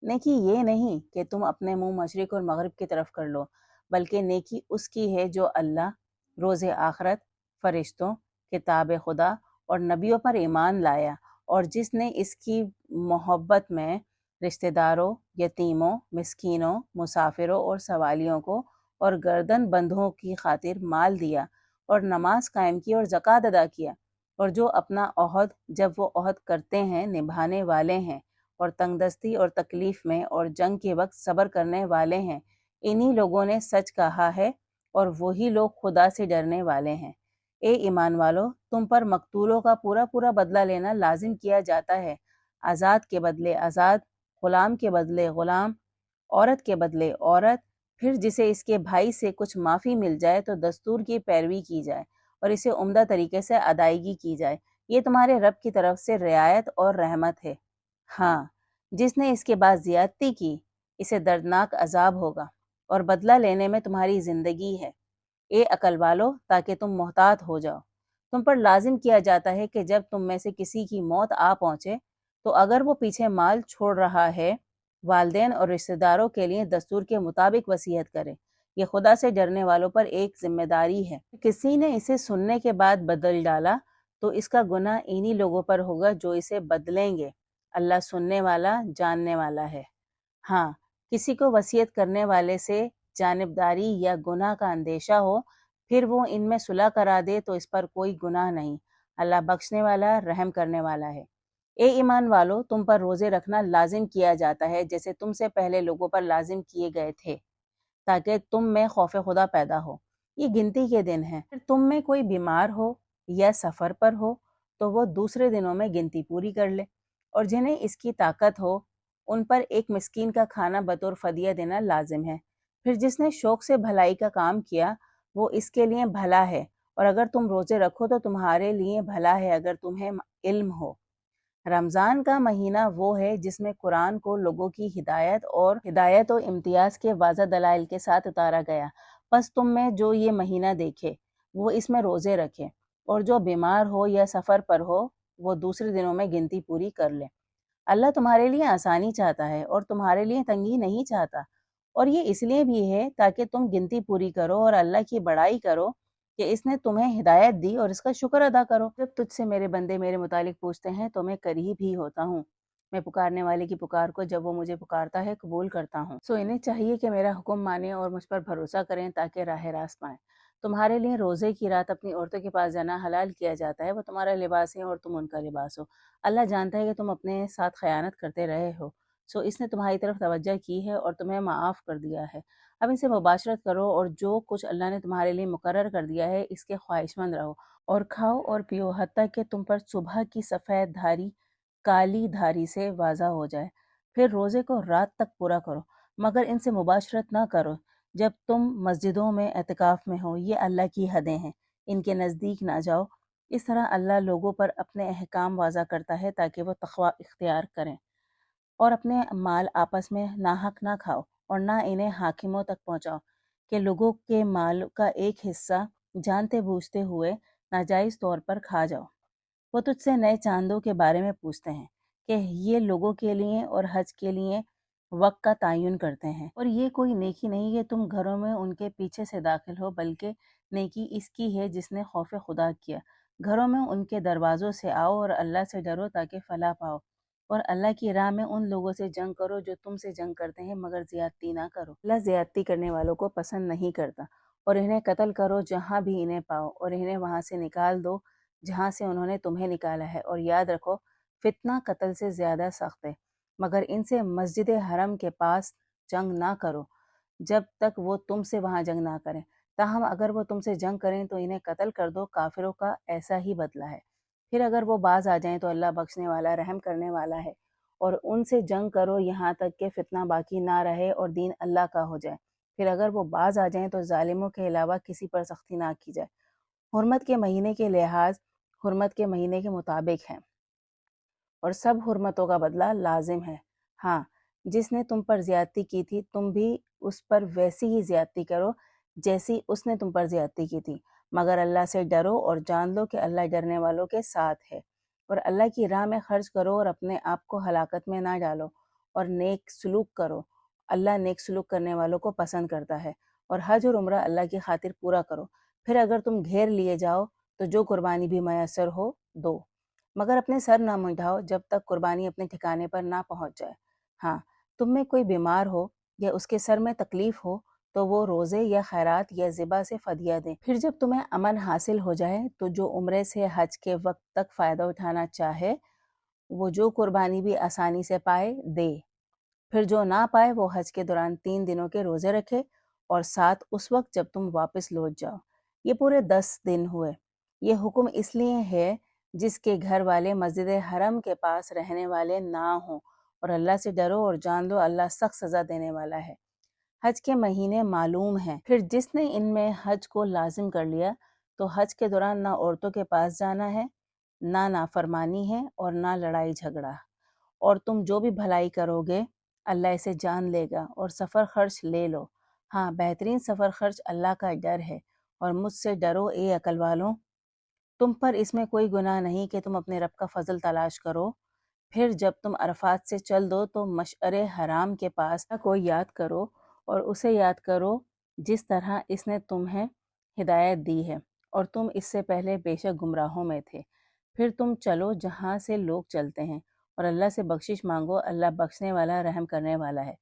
نیکی یہ نہیں کہ تم اپنے منہ مشرق اور مغرب کی طرف کر لو، بلکہ نیکی اس کی ہے جو اللہ، روز آخرت، فرشتوں، کتاب خدا اور نبیوں پر ایمان لایا، اور جس نے اس کی محبت میں رشتہ داروں، یتیموں، مسکینوں، مسافروں اور سوالیوں کو اور گردن بندوں کی خاطر مال دیا، اور نماز قائم کی اور زکوٰۃ ادا کیا، اور جو اپنا عہد جب وہ عہد کرتے ہیں نبھانے والے ہیں، اور تنگ دستی اور تکلیف میں اور جنگ کے وقت صبر کرنے والے ہیں، انہی لوگوں نے سچ کہا ہے اور وہی لوگ خدا سے ڈرنے والے ہیں۔ اے ایمان والو، تم پر مقتولوں کا پورا پورا بدلہ لینا لازم کیا جاتا ہے، آزاد کے بدلے آزاد، غلام کے بدلے غلام، عورت کے بدلے عورت۔ پھر جسے اس کے بھائی سے کچھ معافی مل جائے تو دستور کی پیروی کی جائے اور اسے عمدہ طریقے سے ادائیگی کی جائے، یہ تمہارے رب کی طرف سے رعایت اور رحمت ہے۔ ہاں، جس نے اس کے بعد زیادتی کی اسے دردناک عذاب ہوگا، اور بدلہ لینے میں تمہاری زندگی ہے۔ اے عقل والو، تاکہ تم محتاط ہو جاؤ، تم پر لازم کیا جاتا ہے کہ جب تم میں سے کسی کی موت آ پہنچے تو اگر وہ پیچھے مال چھوڑ رہا ہے، والدین اور رشتہ داروں کے لیے دستور کے مطابق وصیت کرے۔ یہ خدا سے ڈرنے والوں پر ایک ذمہ داری ہے۔ کسی نے اسے سننے کے بعد بدل ڈالا تو اس کا گناہ انہی لوگوں پر ہوگا جو اسے بدلیں گے۔ اللہ سننے والا جاننے والا ہے۔ ہاں، کسی کو وصیت کرنے والے سے جانبداری یا گناہ کا اندیشہ ہو، پھر وہ ان میں صلح کرا دے تو اس پر کوئی گناہ نہیں، اللہ بخشنے والا رحم کرنے والا ہے۔ اے ایمان والو، تم پر روزے رکھنا لازم کیا جاتا ہے جیسے تم سے پہلے لوگوں پر لازم کیے گئے تھے، تاکہ تم میں خوف خدا پیدا ہو۔ یہ گنتی کے دن ہیں۔ پھر تم میں کوئی بیمار ہو یا سفر پر ہو تو وہ دوسرے دنوں میں گنتی پوری کر لے، اور جنہیں اس کی طاقت ہو ان پر ایک مسکین کا کھانا بطور فدیہ دینا لازم ہے۔ پھر جس نے شوق سے بھلائی کا کام کیا وہ اس کے لیے بھلا ہے، اور اگر تم روزے رکھو تو تمہارے لیے بھلا ہے اگر تمہیں علم ہو۔ رمضان کا مہینہ وہ ہے جس میں قرآن کو لوگوں کی ہدایت و امتیاز کے واضح دلائل کے ساتھ اتارا گیا۔ پس تم میں جو یہ مہینہ دیکھے وہ اس میں روزے رکھے، اور جو بیمار ہو یا سفر پر ہو وہ دوسرے دنوں میں گنتی پوری کر لے۔ اللہ تمہارے لیے آسانی چاہتا ہے اور تمہارے لیے تنگی نہیں چاہتا، اور یہ اس لیے بھی ہے تاکہ تم گنتی پوری کرو اور اللہ کی بڑائی کرو کہ اس نے تمہیں ہدایت دی، اور اس کا شکر ادا کرو۔ جب تجھ سے میرے بندے میرے متعلق پوچھتے ہیں تو میں قریب ہی ہوتا ہوں، میں پکارنے والے کی پکار کو جب وہ مجھے پکارتا ہے قبول کرتا ہوں۔ سو انہیں چاہیے کہ میرا حکم مانیں اور مجھ پر بھروسہ کریں تاکہ راہ راست پائیں۔ تمہارے لیے روزے کی رات اپنی عورتوں کے پاس جانا حلال کیا جاتا ہے، وہ تمہارا لباس ہے اور تم ان کا لباس ہو۔ اللہ جانتا ہے کہ تم اپنے ساتھ خیانت کرتے رہے ہو، سو اس نے تمہاری طرف توجہ کی ہے اور تمہیں معاف کر دیا ہے۔ اب ان سے مباشرت کرو اور جو کچھ اللہ نے تمہارے لیے مقرر کر دیا ہے اس کے خواہش مند رہو، اور کھاؤ اور پیو حتیٰ کہ تم پر صبح کی سفید دھاری کالی دھاری سے واضح ہو جائے، پھر روزے کو رات تک پورا کرو، مگر ان سے مباشرت نہ کرو جب تم مسجدوں میں اعتکاف میں ہو، یہ اللہ کی حدیں ہیں، ان کے نزدیک نہ جاؤ۔ اس طرح اللہ لوگوں پر اپنے احکام واضح کرتا ہے تاکہ وہ تقوی اختیار کریں، اور اپنے مال آپس میں ناحق نہ کھاؤ اور نہ انہیں حاکموں تک پہنچاؤ کہ لوگوں کے مال کا ایک حصہ جانتے بوجھتے ہوئے ناجائز طور پر کھا جاؤ۔ وہ تجھ سے نئے چاندوں کے بارے میں پوچھتے ہیں کہ یہ لوگوں کے لیے اور حج کے لیے وقت کا تعین کرتے ہیں، اور یہ کوئی نیکی نہیں کہ تم گھروں میں ان کے پیچھے سے داخل ہو، بلکہ نیکی اس کی ہے جس نے خوف خدا کیا۔ گھروں میں ان کے دروازوں سے آؤ اور اللہ سے ڈرو تاکہ فلاح پاؤ، اور اللہ کی راہ میں ان لوگوں سے جنگ کرو جو تم سے جنگ کرتے ہیں، مگر زیادتی نہ کرو۔ اللہ زیادتی کرنے والوں کو پسند نہیں کرتا۔ اور انہیں قتل کرو جہاں بھی انہیں پاؤ، اور انہیں وہاں سے نکال دو جہاں سے انہوں نے تمہیں نکالا ہے، اور یاد رکھو فتنہ قتل سے زیادہ سخت ہے، مگر ان سے مسجد حرم کے پاس جنگ نہ کرو جب تک وہ تم سے وہاں جنگ نہ کریں، تاہم اگر وہ تم سے جنگ کریں تو انہیں قتل کر دو، کافروں کا ایسا ہی بدلہ ہے۔ پھر اگر وہ باز آ جائیں تو اللہ بخشنے والا رحم کرنے والا ہے، اور ان سے جنگ کرو یہاں تک کہ فتنہ باقی نہ رہے اور دین اللہ کا ہو جائے۔ پھر اگر وہ باز آ جائیں تو ظالموں کے علاوہ کسی پر سختی نہ کی جائے۔ حرمت کے مہینے کے لحاظ حرمت کے مہینے کے مطابق ہے، اور سب حرمتوں کا بدلہ لازم ہے۔ ہاں، جس نے تم پر زیادتی کی تھی تم بھی اس پر ویسی ہی زیادتی کرو جیسی اس نے تم پر زیادتی کی تھی، مگر اللہ سے ڈرو اور جان لو کہ اللہ ڈرنے والوں کے ساتھ ہے۔ اور اللہ کی راہ میں خرچ کرو اور اپنے آپ کو ہلاکت میں نہ ڈالو، اور نیک سلوک کرو، اللہ نیک سلوک کرنے والوں کو پسند کرتا ہے۔ اور حج اور عمرہ اللہ کی خاطر پورا کرو۔ پھر اگر تم گھیر لیے جاؤ تو جو قربانی بھی میسر ہو دو، مگر اپنے سر نہ منڈھاؤ جب تک قربانی اپنے ٹھکانے پر نہ پہنچ جائے۔ ہاں، تم میں کوئی بیمار ہو یا اس کے سر میں تکلیف ہو تو وہ روزے یا خیرات یا ذبح سے فدیہ دیں۔ پھر جب تمہیں امن حاصل ہو جائے تو جو عمرے سے حج کے وقت تک فائدہ اٹھانا چاہے وہ جو قربانی بھی آسانی سے پائے دے۔ پھر جو نہ پائے وہ حج کے دوران 3 دنوں کے روزے رکھے، اور ساتھ اس وقت جب تم واپس لوٹ جاؤ۔ یہ پورے 10 دن ہوئے۔ یہ حکم اس لیے ہے جس کے گھر والے مسجد حرم کے پاس رہنے والے نہ ہوں، اور اللہ سے ڈرو اور جان لو اللہ سخت سزا دینے والا ہے۔ حج کے مہینے معلوم ہیں۔ پھر جس نے ان میں حج کو لازم کر لیا تو حج کے دوران نہ عورتوں کے پاس جانا ہے، نہ نافرمانی ہے اور نہ لڑائی جھگڑا، اور تم جو بھی بھلائی کرو گے اللہ اسے جان لے گا۔ اور سفر خرچ لے لو، ہاں بہترین سفر خرچ اللہ کا ڈر ہے، اور مجھ سے ڈرو اے عقل والوں۔ تم پر اس میں کوئی گناہ نہیں کہ تم اپنے رب کا فضل تلاش کرو، پھر جب تم عرفات سے چل دو تو مشعر حرام کے پاس کو یاد کرو، اور اسے یاد کرو جس طرح اس نے تمہیں ہدایت دی ہے، اور تم اس سے پہلے بے شک گمراہوں میں تھے۔ پھر تم چلو جہاں سے لوگ چلتے ہیں، اور اللہ سے بخشش مانگو، اللہ بخشنے والا رحم کرنے والا ہے۔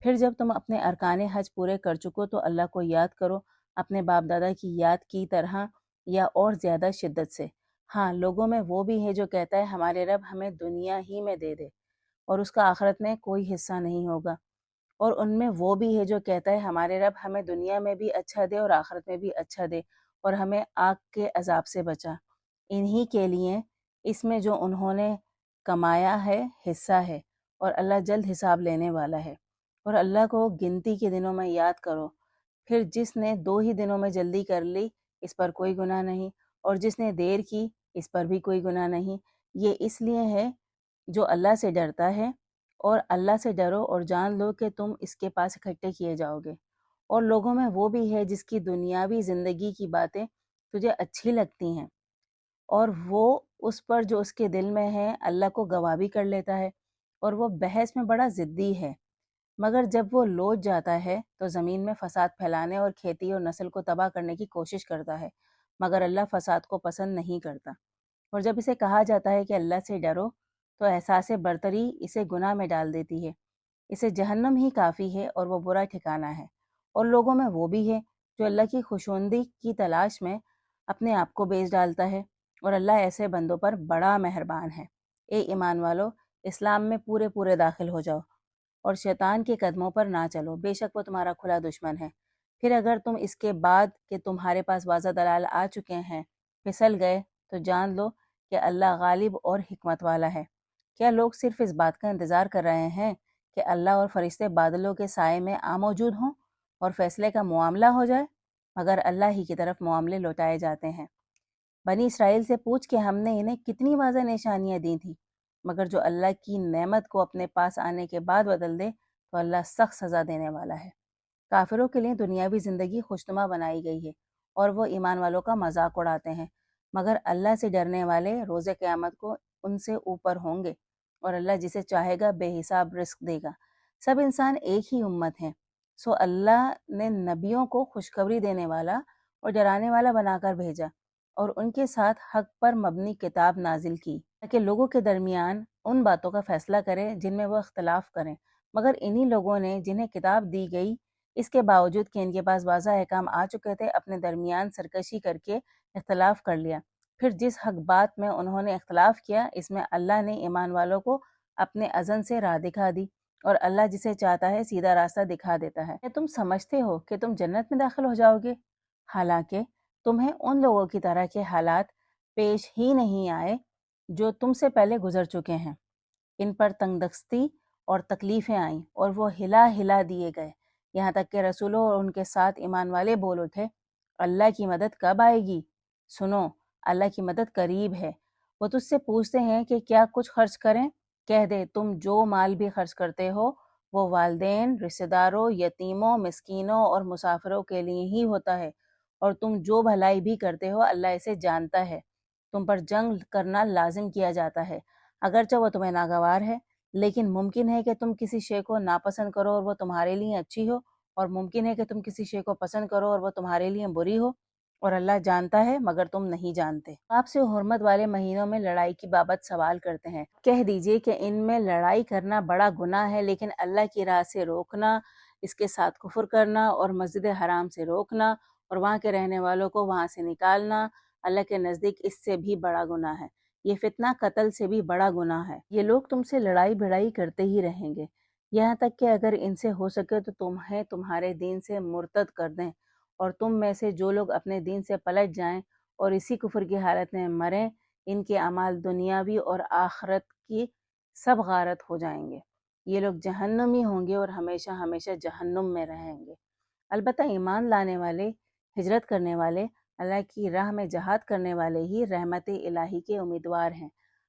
پھر جب تم اپنے ارکان حج پورے کر چکو تو اللہ کو یاد کرو اپنے باپ دادا کی یاد کی طرح یا اور زیادہ شدت سے۔ ہاں، لوگوں میں وہ بھی ہے جو کہتا ہے ہمارے رب ہمیں دنیا ہی میں دے دے اور اس کا آخرت میں کوئی حصہ نہیں ہوگا، اور ان میں وہ بھی ہے جو کہتا ہے ہمارے رب ہمیں دنیا میں بھی اچھا دے اور آخرت میں بھی اچھا دے اور ہمیں آگ کے عذاب سے بچا۔ انہی کے لیے اس میں جو انہوں نے کمایا ہے حصہ ہے، اور اللہ جلد حساب لینے والا ہے۔ اور اللہ کو گنتی کے دنوں میں یاد کرو، پھر جس نے 2 ہی دنوں میں جلدی کر لی اس پر کوئی گناہ نہیں، اور جس نے دیر کی اس پر بھی کوئی گناہ نہیں۔ یہ اس لیے ہے جو اللہ سے ڈرتا ہے، اور اللہ سے ڈرو اور جان لو کہ تم اس کے پاس اکٹھے کیے جاؤ گے۔ اور لوگوں میں وہ بھی ہے جس کی دنیاوی زندگی کی باتیں تجھے اچھی لگتی ہیں، اور وہ اس پر جو اس کے دل میں ہے اللہ کو گواہ بھی کر لیتا ہے، اور وہ بحث میں بڑا ضدی ہے، مگر جب وہ لوٹ جاتا ہے تو زمین میں فساد پھیلانے اور کھیتی اور نسل کو تباہ کرنے کی کوشش کرتا ہے، مگر اللہ فساد کو پسند نہیں کرتا۔ اور جب اسے کہا جاتا ہے کہ اللہ سے ڈرو تو احساس برتری اسے گناہ میں ڈال دیتی ہے، اسے جہنم ہی کافی ہے اور وہ برا ٹھکانہ ہے۔ اور لوگوں میں وہ بھی ہے جو اللہ کی خوشوندی کی تلاش میں اپنے آپ کو بیچ ڈالتا ہے، اور اللہ ایسے بندوں پر بڑا مہربان ہے۔ اے ایمان والو، اسلام میں پورے داخل ہو جاؤ اور شیطان کے قدموں پر نہ چلو، بے شک وہ تمہارا کھلا دشمن ہے۔ پھر اگر تم اس کے بعد کہ تمہارے پاس واضح دلائل آ چکے ہیں پھسل گئے تو جان لو کہ اللہ غالب اور حکمت والا ہے۔ کیا لوگ صرف اس بات کا انتظار کر رہے ہیں کہ اللہ اور فرشتے بادلوں کے سائے میں موجود ہوں اور فیصلے کا معاملہ ہو جائے؟ مگر اللہ ہی کی طرف معاملے لوٹائے جاتے ہیں۔ بنی اسرائیل سے پوچھ کہ ہم نے انہیں کتنی واضح نشانیاں دی تھیں، مگر جو اللہ کی نعمت کو اپنے پاس آنے کے بعد بدل دے تو اللہ سخت سزا دینے والا ہے۔ کافروں کے لیے دنیاوی زندگی خوشنما بنائی گئی ہے اور وہ ایمان والوں کا مذاق اڑاتے ہیں، مگر اللہ سے ڈرنے والے روز قیامت کو ان سے اوپر ہوں گے، اور اللہ جسے چاہے گا بے حساب رزق دے گا۔ سب انسان ایک ہی امت ہیں، سو اللہ نے نبیوں کو خوشخبری دینے والا اور ڈرانے والا بنا کر بھیجا، اور ان کے ساتھ حق پر مبنی کتاب نازل کی تاکہ لوگوں کے درمیان ان باتوں کا فیصلہ کرے جن میں وہ اختلاف کریں۔ مگر انہی لوگوں نے جنہیں کتاب دی گئی اس کے باوجود کہ ان کے پاس واضح احکام آ چکے تھے اپنے درمیان سرکشی کر کے اختلاف کر لیا۔ پھر جس حق بات میں انہوں نے اختلاف کیا اس میں اللہ نے ایمان والوں کو اپنے اذن سے راہ دکھا دی، اور اللہ جسے چاہتا ہے سیدھا راستہ دکھا دیتا ہے۔ کیا تم سمجھتے ہو کہ تم جنت میں داخل ہو جاؤ گے، حالانکہ تمہیں ان لوگوں کی طرح کے حالات پیش ہی نہیں آئے جو تم سے پہلے گزر چکے ہیں۔ ان پر تنگ دستی اور تکلیفیں آئیں اور وہ ہلا ہلا دیے گئے، یہاں تک کہ رسولوں اور ان کے ساتھ ایمان والے بول اٹھے، اللہ کی مدد کب آئے گی؟ سنو، اللہ کی مدد قریب ہے۔ وہ تجھ سے پوچھتے ہیں کہ کیا کچھ خرچ کریں؟ کہہ دے تم جو مال بھی خرچ کرتے ہو وہ والدین، رشتہ داروں، یتیموں، مسکینوں اور مسافروں کے لیے ہی ہوتا ہے، اور تم جو بھلائی بھی کرتے ہو اللہ اسے جانتا ہے۔ تم پر جنگ کرنا لازم کیا جاتا ہے اگرچہ وہ تمہیں ناگوار ہے، لیکن ممکن ہے کہ تم کسی شے کو ناپسند کرو اور وہ تمہارے لیے اچھی ہو، اور ممکن ہے کہ تم کسی شے کو پسند کرو اور وہ تمہارے لیے بری ہو، اور اللہ جانتا ہے مگر تم نہیں جانتے۔ آپ سے حرمت والے مہینوں میں لڑائی کی بابت سوال کرتے ہیں، کہہ دیجئے کہ ان میں لڑائی کرنا بڑا گناہ ہے، لیکن اللہ کی راہ سے روکنا، اس کے ساتھ کفر کرنا اور مسجد حرام سے روکنا اور وہاں کے رہنے والوں کو وہاں سے نکالنا اللہ کے نزدیک اس سے بھی بڑا گناہ ہے۔ یہ فتنہ قتل سے بھی بڑا گناہ ہے۔ یہ لوگ تم سے لڑائی بھڑائی کرتے ہی رہیں گے، یہاں تک کہ اگر ان سے ہو سکے تو تمہیں تمہارے دین سے مرتد کر دیں، اور تم میں سے جو لوگ اپنے دین سے پلٹ جائیں اور اسی کفر کی حالت میں مریں، ان کے اعمال دنیاوی اور آخرت کی سب غارت ہو جائیں گے۔ یہ لوگ جہنمی ہوں گے اور ہمیشہ ہمیشہ جہنم میں رہیں گے۔ البتہ ایمان لانے والے، ہجرت کرنے والے، اللہ کی راہ میں جہاد کرنے والے ہی رحمت الہی کے امیدوار ہیں۔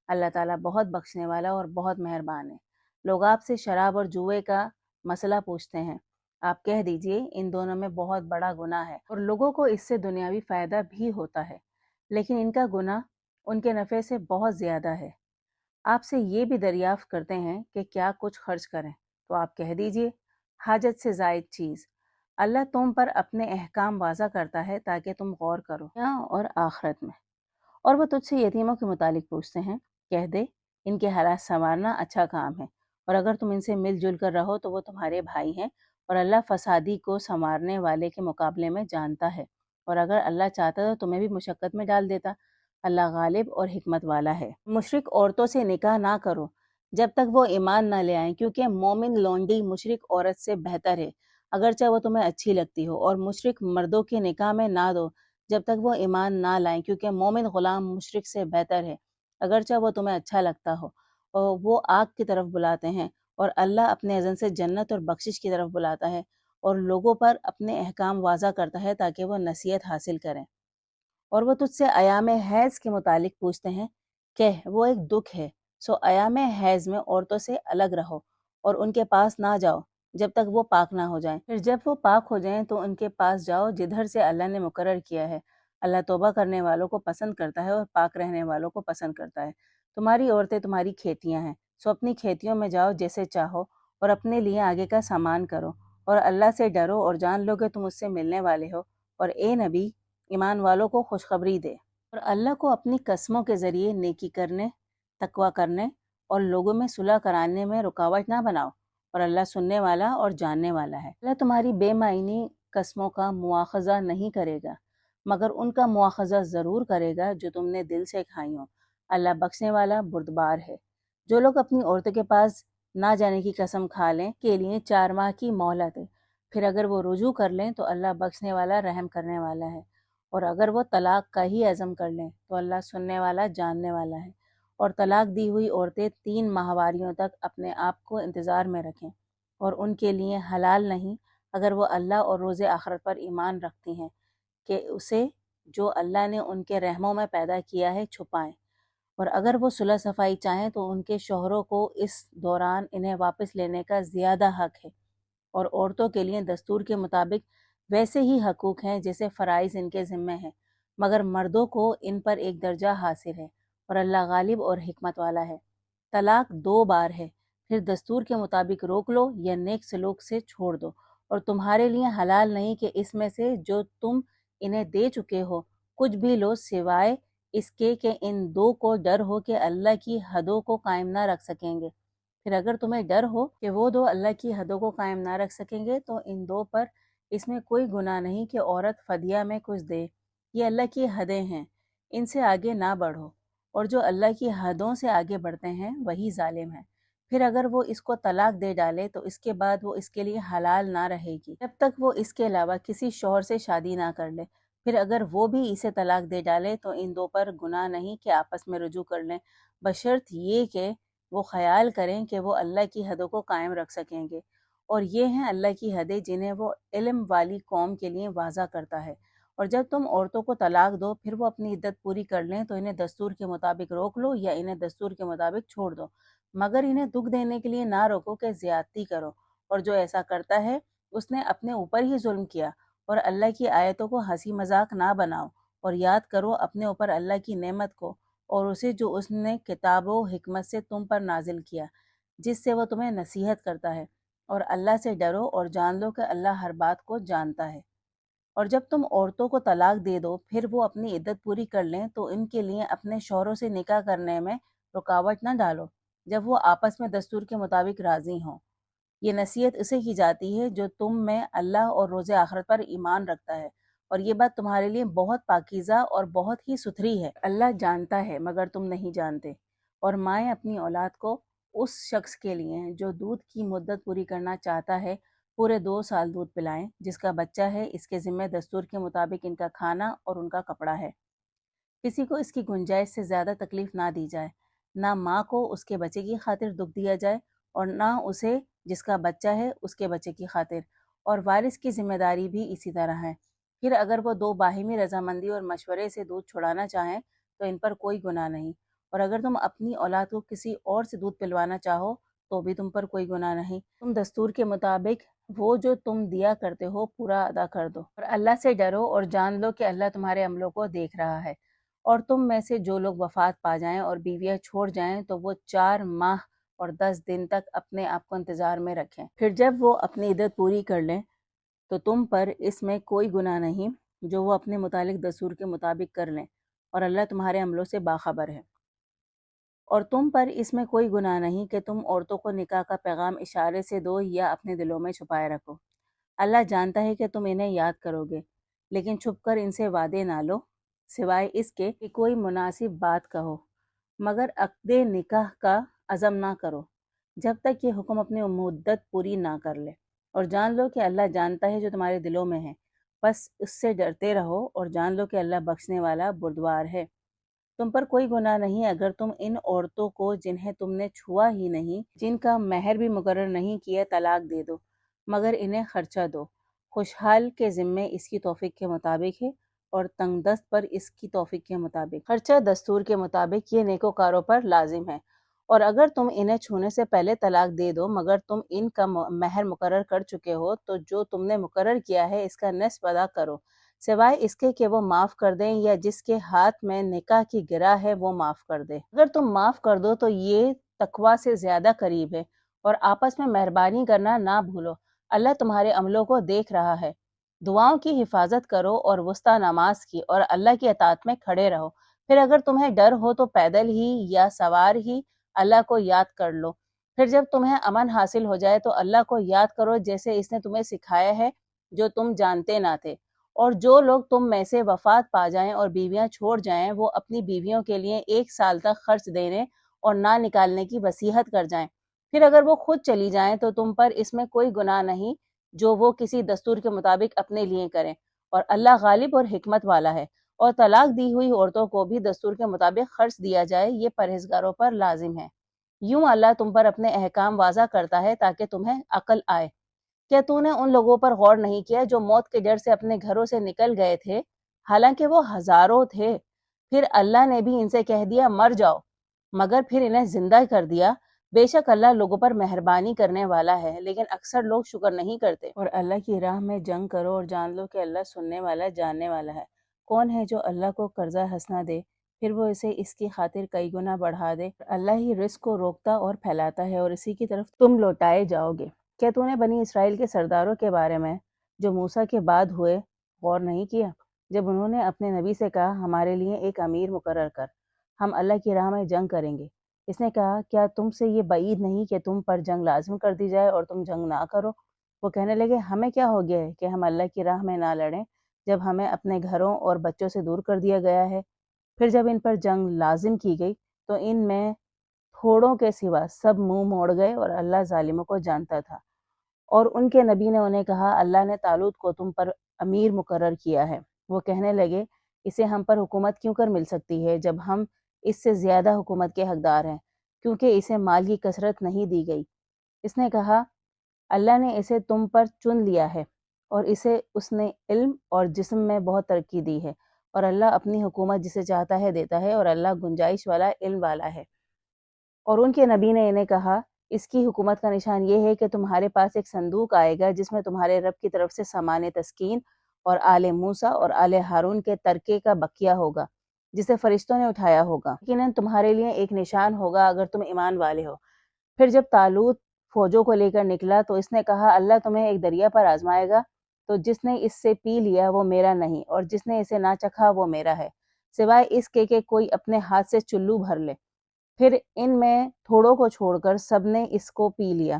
اللہ تعالیٰ بہت بخشنے والا اور بہت مہربان ہے۔ لوگ آپ سے شراب اور جوئے کا مسئلہ پوچھتے ہیں، آپ کہہ دیجئے ان دونوں میں بہت بڑا گناہ ہے، اور لوگوں کو اس سے دنیاوی فائدہ بھی ہوتا ہے، لیکن ان کا گناہ ان کے نفع سے بہت زیادہ ہے۔ آپ سے یہ بھی دریافت کرتے ہیں کہ کیا کچھ خرچ کریں، تو آپ کہہ دیجئے حاجت سے زائد چیز۔ اللہ تم پر اپنے احکام واضح کرتا ہے تاکہ تم غور کرو دنیا اور آخرت میں۔ اور وہ تجھ سے یتیموں کے متعلق پوچھتے ہیں، کہہ دے ان کے حالات سنوارنا اچھا کام ہے، اور اگر تم ان سے مل جل کر رہو تو وہ تمہارے بھائی ہیں، اور اللہ فسادی کو سنوارنے والے کے مقابلے میں جانتا ہے، اور اگر اللہ چاہتا تو تمہیں بھی مشقت میں ڈال دیتا۔ اللہ غالب اور حکمت والا ہے۔ مشرک عورتوں سے نکاح نہ کرو جب تک وہ ایمان نہ لے آئیں، کیونکہ مومن لونڈی مشرک عورت سے بہتر ہے اگرچہ وہ تمہیں اچھی لگتی ہو، اور مشرک مردوں کے نکاح میں نہ دو جب تک وہ ایمان نہ لائیں، کیونکہ مومن غلام مشرک سے بہتر ہے اگرچہ وہ تمہیں اچھا لگتا ہو، اور وہ آگ کی طرف بلاتے ہیں، اور اللہ اپنے اذن سے جنت اور بخشش کی طرف بلاتا ہے، اور لوگوں پر اپنے احکام واضح کرتا ہے تاکہ وہ نصیحت حاصل کریں۔ اور وہ تجھ سے ایام حیض کے متعلق پوچھتے ہیں کہ وہ ایک دکھ ہے، سو ایام حیض میں عورتوں سے الگ رہو اور ان کے پاس نہ جاؤ جب تک وہ پاک نہ ہو جائیں، پھر جب وہ پاک ہو جائیں تو ان کے پاس جاؤ جدھر سے اللہ نے مقرر کیا ہے۔ اللہ توبہ کرنے والوں کو پسند کرتا ہے اور پاک رہنے والوں کو پسند کرتا ہے۔ تمہاری عورتیں تمہاری کھیتیاں ہیں، سو اپنی کھیتیوں میں جاؤ جیسے چاہو اور اپنے لیے آگے کا سامان کرو، اور اللہ سے ڈرو اور جان لو کہ تم اس سے ملنے والے ہو، اور اے نبی ایمان والوں کو خوشخبری دے، اور اللہ کو اپنی قسموں کے ذریعے نیکی کرنے، تقوی کرنے اور لوگوں میں صلح کرانے میں رکاوٹ نہ بناؤ، اور اللہ سننے والا اور جاننے والا ہے۔ اللہ تمہاری بے معنی قسموں کا مواخذہ نہیں کرے گا، مگر ان کا مواخذہ ضرور کرے گا جو تم نے دل سے کھائی ہوں۔ اللہ بخشنے والا بردبار ہے۔ جو لوگ اپنی عورتوں کے پاس نہ جانے کی قسم کھا لیں کے لیے 4 ماہ کی مہلت ہے، پھر اگر وہ رجوع کر لیں تو اللہ بخشنے والا رحم کرنے والا ہے، اور اگر وہ طلاق کا ہی عزم کر لیں تو اللہ سننے والا جاننے والا ہے۔ اور طلاق دی ہوئی عورتیں 3 ماہواریوں تک اپنے آپ کو انتظار میں رکھیں، اور ان کے لیے حلال نہیں اگر وہ اللہ اور روز آخرت پر ایمان رکھتی ہیں کہ اسے جو اللہ نے ان کے رحموں میں پیدا کیا ہے چھپائیں، اور اگر وہ صلح صفائی چاہیں تو ان کے شوہروں کو اس دوران انہیں واپس لینے کا زیادہ حق ہے، اور عورتوں کے لیے دستور کے مطابق ویسے ہی حقوق ہیں جیسے فرائض ان کے ذمہ ہیں، مگر مردوں کو ان پر ایک درجہ حاصل ہے، اور اللہ غالب اور حکمت والا ہے۔ طلاق 2 بار ہے، پھر دستور کے مطابق روک لو یا نیک سلوک سے چھوڑ دو، اور تمہارے لیے حلال نہیں کہ اس میں سے جو تم انہیں دے چکے ہو کچھ بھی لو سوائے اس کے کہ ان 2 کو ڈر ہو کہ اللہ کی حدوں کو قائم نہ رکھ سکیں گے۔ پھر اگر تمہیں ڈر ہو کہ وہ 2 اللہ کی حدوں کو قائم نہ رکھ سکیں گے تو ان 2 پر اس میں کوئی گناہ نہیں کہ عورت فدیہ میں کچھ دے، یہ اللہ کی حدیں ہیں، ان سے آگے نہ بڑھو، اور جو اللہ کی حدوں سے آگے بڑھتے ہیں وہی ظالم ہیں۔ پھر اگر وہ اس کو طلاق دے ڈالے تو اس کے بعد وہ اس کے لیے حلال نہ رہے گی جب تک وہ اس کے علاوہ کسی شوہر سے شادی نہ کر لے۔ پھر اگر وہ بھی اسے طلاق دے ڈالے تو ان 2 پر گناہ نہیں کہ آپس میں رجوع کر لیں، بشرط یہ کہ وہ خیال کریں کہ وہ اللہ کی حدوں کو قائم رکھ سکیں گے، اور یہ ہیں اللہ کی حدیں جنہیں وہ علم والی قوم کے لیے واضح کرتا ہے۔ اور جب تم عورتوں کو طلاق دو پھر وہ اپنی عدت پوری کر لیں تو انہیں دستور کے مطابق روک لو یا انہیں دستور کے مطابق چھوڑ دو، مگر انہیں دکھ دینے کے لیے نہ روکو کہ زیادتی کرو، اور جو ایسا کرتا ہے اس نے اپنے اوپر ہی ظلم کیا۔ اور اللہ کی آیتوں کو ہنسی مذاق نہ بناؤ، اور یاد کرو اپنے اوپر اللہ کی نعمت کو اور اسے جو اس نے کتاب و حکمت سے تم پر نازل کیا، جس سے وہ تمہیں نصیحت کرتا ہے، اور اللہ سے ڈرو اور جان لو کہ اللہ ہر بات کو جانتا ہے۔ اور جب تم عورتوں کو طلاق دے دو پھر وہ اپنی عدت پوری کر لیں تو ان کے لیے اپنے شوہروں سے نکاح کرنے میں رکاوٹ نہ ڈالو جب وہ آپس میں دستور کے مطابق راضی ہوں۔ یہ نصیحت اسے کی جاتی ہے جو تم میں اللہ اور روز آخرت پر ایمان رکھتا ہے، اور یہ بات تمہارے لیے بہت پاکیزہ اور بہت ہی ستھری ہے۔ اللہ جانتا ہے مگر تم نہیں جانتے۔ اور مائیں اپنی اولاد کو اس شخص کے لیے جو دودھ کی مدت پوری کرنا چاہتا ہے پورے 2 سال دودھ پلائیں، جس کا بچہ ہے اس کے ذمہ دستور کے مطابق ان کا کھانا اور ان کا کپڑا ہے۔ کسی کو اس کی گنجائش سے زیادہ تکلیف نہ دی جائے، نہ ماں کو اس کے بچے کی خاطر دکھ دیا جائے اور نہ اسے جس کا بچہ ہے اس کے بچے کی خاطر، اور وارث کی ذمہ داری بھی اسی طرح ہے۔ پھر اگر وہ 2 باہمی رضامندی اور مشورے سے دودھ چھڑانا چاہیں تو ان پر کوئی گناہ نہیں، اور اگر تم اپنی اولاد کو کسی اور سے دودھ پلوانا چاہو تو بھی تم پر کوئی گناہ نہیں، تم دستور کے مطابق وہ جو تم دیا کرتے ہو پورا ادا کر دو، اور اللہ سے ڈرو اور جان لو کہ اللہ تمہارے عملوں کو دیکھ رہا ہے۔ اور تم میں سے جو لوگ وفات پا جائیں اور بیویاں چھوڑ جائیں تو وہ 4 ماہ اور 10 دن تک اپنے آپ کو انتظار میں رکھیں، پھر جب وہ اپنی عدت پوری کر لیں تو تم پر اس میں کوئی گناہ نہیں جو وہ اپنے متعلق دستور کے مطابق کر لیں، اور اللہ تمہارے عملوں سے باخبر ہے۔ اور تم پر اس میں کوئی گناہ نہیں کہ تم عورتوں کو نکاح کا پیغام اشارے سے دو یا اپنے دلوں میں چھپائے رکھو۔ اللہ جانتا ہے کہ تم انہیں یاد کرو گے، لیکن چھپ کر ان سے وعدے نہ لو، سوائے اس کے کہ کوئی مناسب بات کہو، مگر عقد نکاح کا عزم نہ کرو جب تک یہ حکم اپنی مدت پوری نہ کر لے، اور جان لو کہ اللہ جانتا ہے جو تمہارے دلوں میں ہے، بس اس سے ڈرتے رہو اور جان لو کہ اللہ بخشنے والا بردبار ہے۔ تم پر کوئی گناہ نہیں اگر تم ان عورتوں کو جنہیں تم نے چھوا ہی نہیں، جن کا مہر بھی مقرر نہیں کیا، طلاق دے دو، مگر انہیں خرچہ دو، خوشحال کے ذمے اس کی توفیق کے مطابق ہے اور تنگ دست پر اس کی توفیق کے مطابق۔ خرچہ دستور کے مطابق یہ نیکوکاروں پر لازم ہے، اور اگر تم انہیں چھونے سے پہلے طلاق دے دو مگر تم ان کا مہر مقرر کر چکے ہو تو جو تم نے مقرر کیا ہے اس کا نصف ادا کرو، سوائے اس کے کہ وہ معاف کر دیں یا جس کے ہاتھ میں نکاح کی گرہ ہے وہ معاف کر دے۔ اگر تم معاف کر دو تو یہ تقویٰ سے زیادہ قریب ہے، اور آپس میں مہربانی کرنا نہ بھولو، اللہ تمہارے عملوں کو دیکھ رہا ہے۔ دعاؤں کی حفاظت کرو اور وسطی نماز کی، اور اللہ کی اطاعت میں کھڑے رہو۔ پھر اگر تمہیں ڈر ہو تو پیدل ہی یا سوار ہی اللہ کو یاد کر لو۔ پھر جب تمہیں امن حاصل ہو جائے تو اللہ کو یاد کرو جیسے اس نے تمہیں سکھایا ہے جو تم جانتے نہ تھے۔ اور جو لوگ تم میں سے وفات پا جائیں اور بیویاں چھوڑ جائیں وہ اپنی بیویوں کے لیے 1 سال تک خرچ دینے اور نہ نکالنے کی وصیت کر جائیں۔ پھر اگر وہ خود چلی جائیں تو تم پر اس میں کوئی گناہ نہیں جو وہ کسی دستور کے مطابق اپنے لیے کریں، اور اللہ غالب اور حکمت والا ہے۔ اور طلاق دی ہوئی عورتوں کو بھی دستور کے مطابق خرچ دیا جائے، یہ پرہیزگاروں پر لازم ہے۔ یوں اللہ تم پر اپنے احکام واضح کرتا ہے تاکہ تمہیں عقل آئے۔ کیا تو نے ان لوگوں پر غور نہیں کیا جو موت کے ڈر سے اپنے گھروں سے نکل گئے تھے، حالانکہ وہ ہزاروں تھے؟ پھر اللہ نے بھی ان سے کہہ دیا مر جاؤ، مگر پھر انہیں زندہ کر دیا۔ بے شک اللہ لوگوں پر مہربانی کرنے والا ہے، لیکن اکثر لوگ شکر نہیں کرتے۔ اور اللہ کی راہ میں جنگ کرو اور جان لو کہ اللہ سننے والا جاننے والا ہے۔ کون ہے جو اللہ کو قرضہ حسنہ دے پھر وہ اسے اس کی خاطر کئی گنا بڑھا دے؟ اللہ ہی رزق کو روکتا اور پھیلاتا ہے، اور اسی کی طرف تم لوٹائے جاؤ گے۔ کیا تو نے بنی اسرائیل کے سرداروں کے بارے میں جو موسیٰ کے بعد ہوئے غور نہیں کیا، جب انہوں نے اپنے نبی سے کہا ہمارے لیے ایک امیر مقرر کر، ہم اللہ کی راہ میں جنگ کریں گے؟ اس نے کہا کیا تم سے یہ بعید نہیں کہ تم پر جنگ لازم کر دی جائے اور تم جنگ نہ کرو؟ وہ کہنے لگے ہمیں کیا ہو گیا ہے کہ ہم اللہ کی راہ میں نہ لڑیں جب ہمیں اپنے گھروں اور بچوں سے دور کر دیا گیا ہے۔ پھر جب ان پر جنگ لازم کی گئی تو ان میں تھوڑوں کے سوا سب منہ موڑ گئے، اور اللہ ظالموں کو جانتا تھا۔ اور ان کے نبی نے انہیں کہا اللہ نے طالوت کو تم پر امیر مقرر کیا ہے۔ وہ کہنے لگے اسے ہم پر حکومت کیوں کر مل سکتی ہے جب ہم اس سے زیادہ حکومت کے حقدار ہیں، کیونکہ اسے مال کی کثرت نہیں دی گئی۔ اس نے کہا اللہ نے اسے تم پر چن لیا ہے، اور اسے اس نے علم اور جسم میں بہت ترقی دی ہے، اور اللہ اپنی حکومت جسے چاہتا ہے دیتا ہے، اور اللہ گنجائش والا علم والا ہے۔ اور ان کے نبی نے انہیں کہا اس کی حکومت کا نشان یہ ہے کہ تمہارے پاس ایک صندوق آئے گا جس میں تمہارے رب کی طرف سے سامان تسکین اور آل موسیٰ اور آل ہارون کے ترکے کا بقیہ ہوگا جسے فرشتوں نے اٹھایا ہوگا، یقیناً تمہارے لیے ایک نشان ہوگا اگر تم ایمان والے ہو۔ پھر جب طالوت فوجوں کو لے کر نکلا تو اس نے کہا اللہ تمہیں ایک دریا پر آزمائے گا، تو جس نے اس سے پی لیا وہ میرا نہیں، اور جس نے اسے نہ چکھا وہ میرا ہے، سوائے اس کے کہ کوئی اپنے ہاتھ سے چلو بھر لے۔ پھر ان میں تھوڑوں کو چھوڑ کر سب نے اس کو پی لیا۔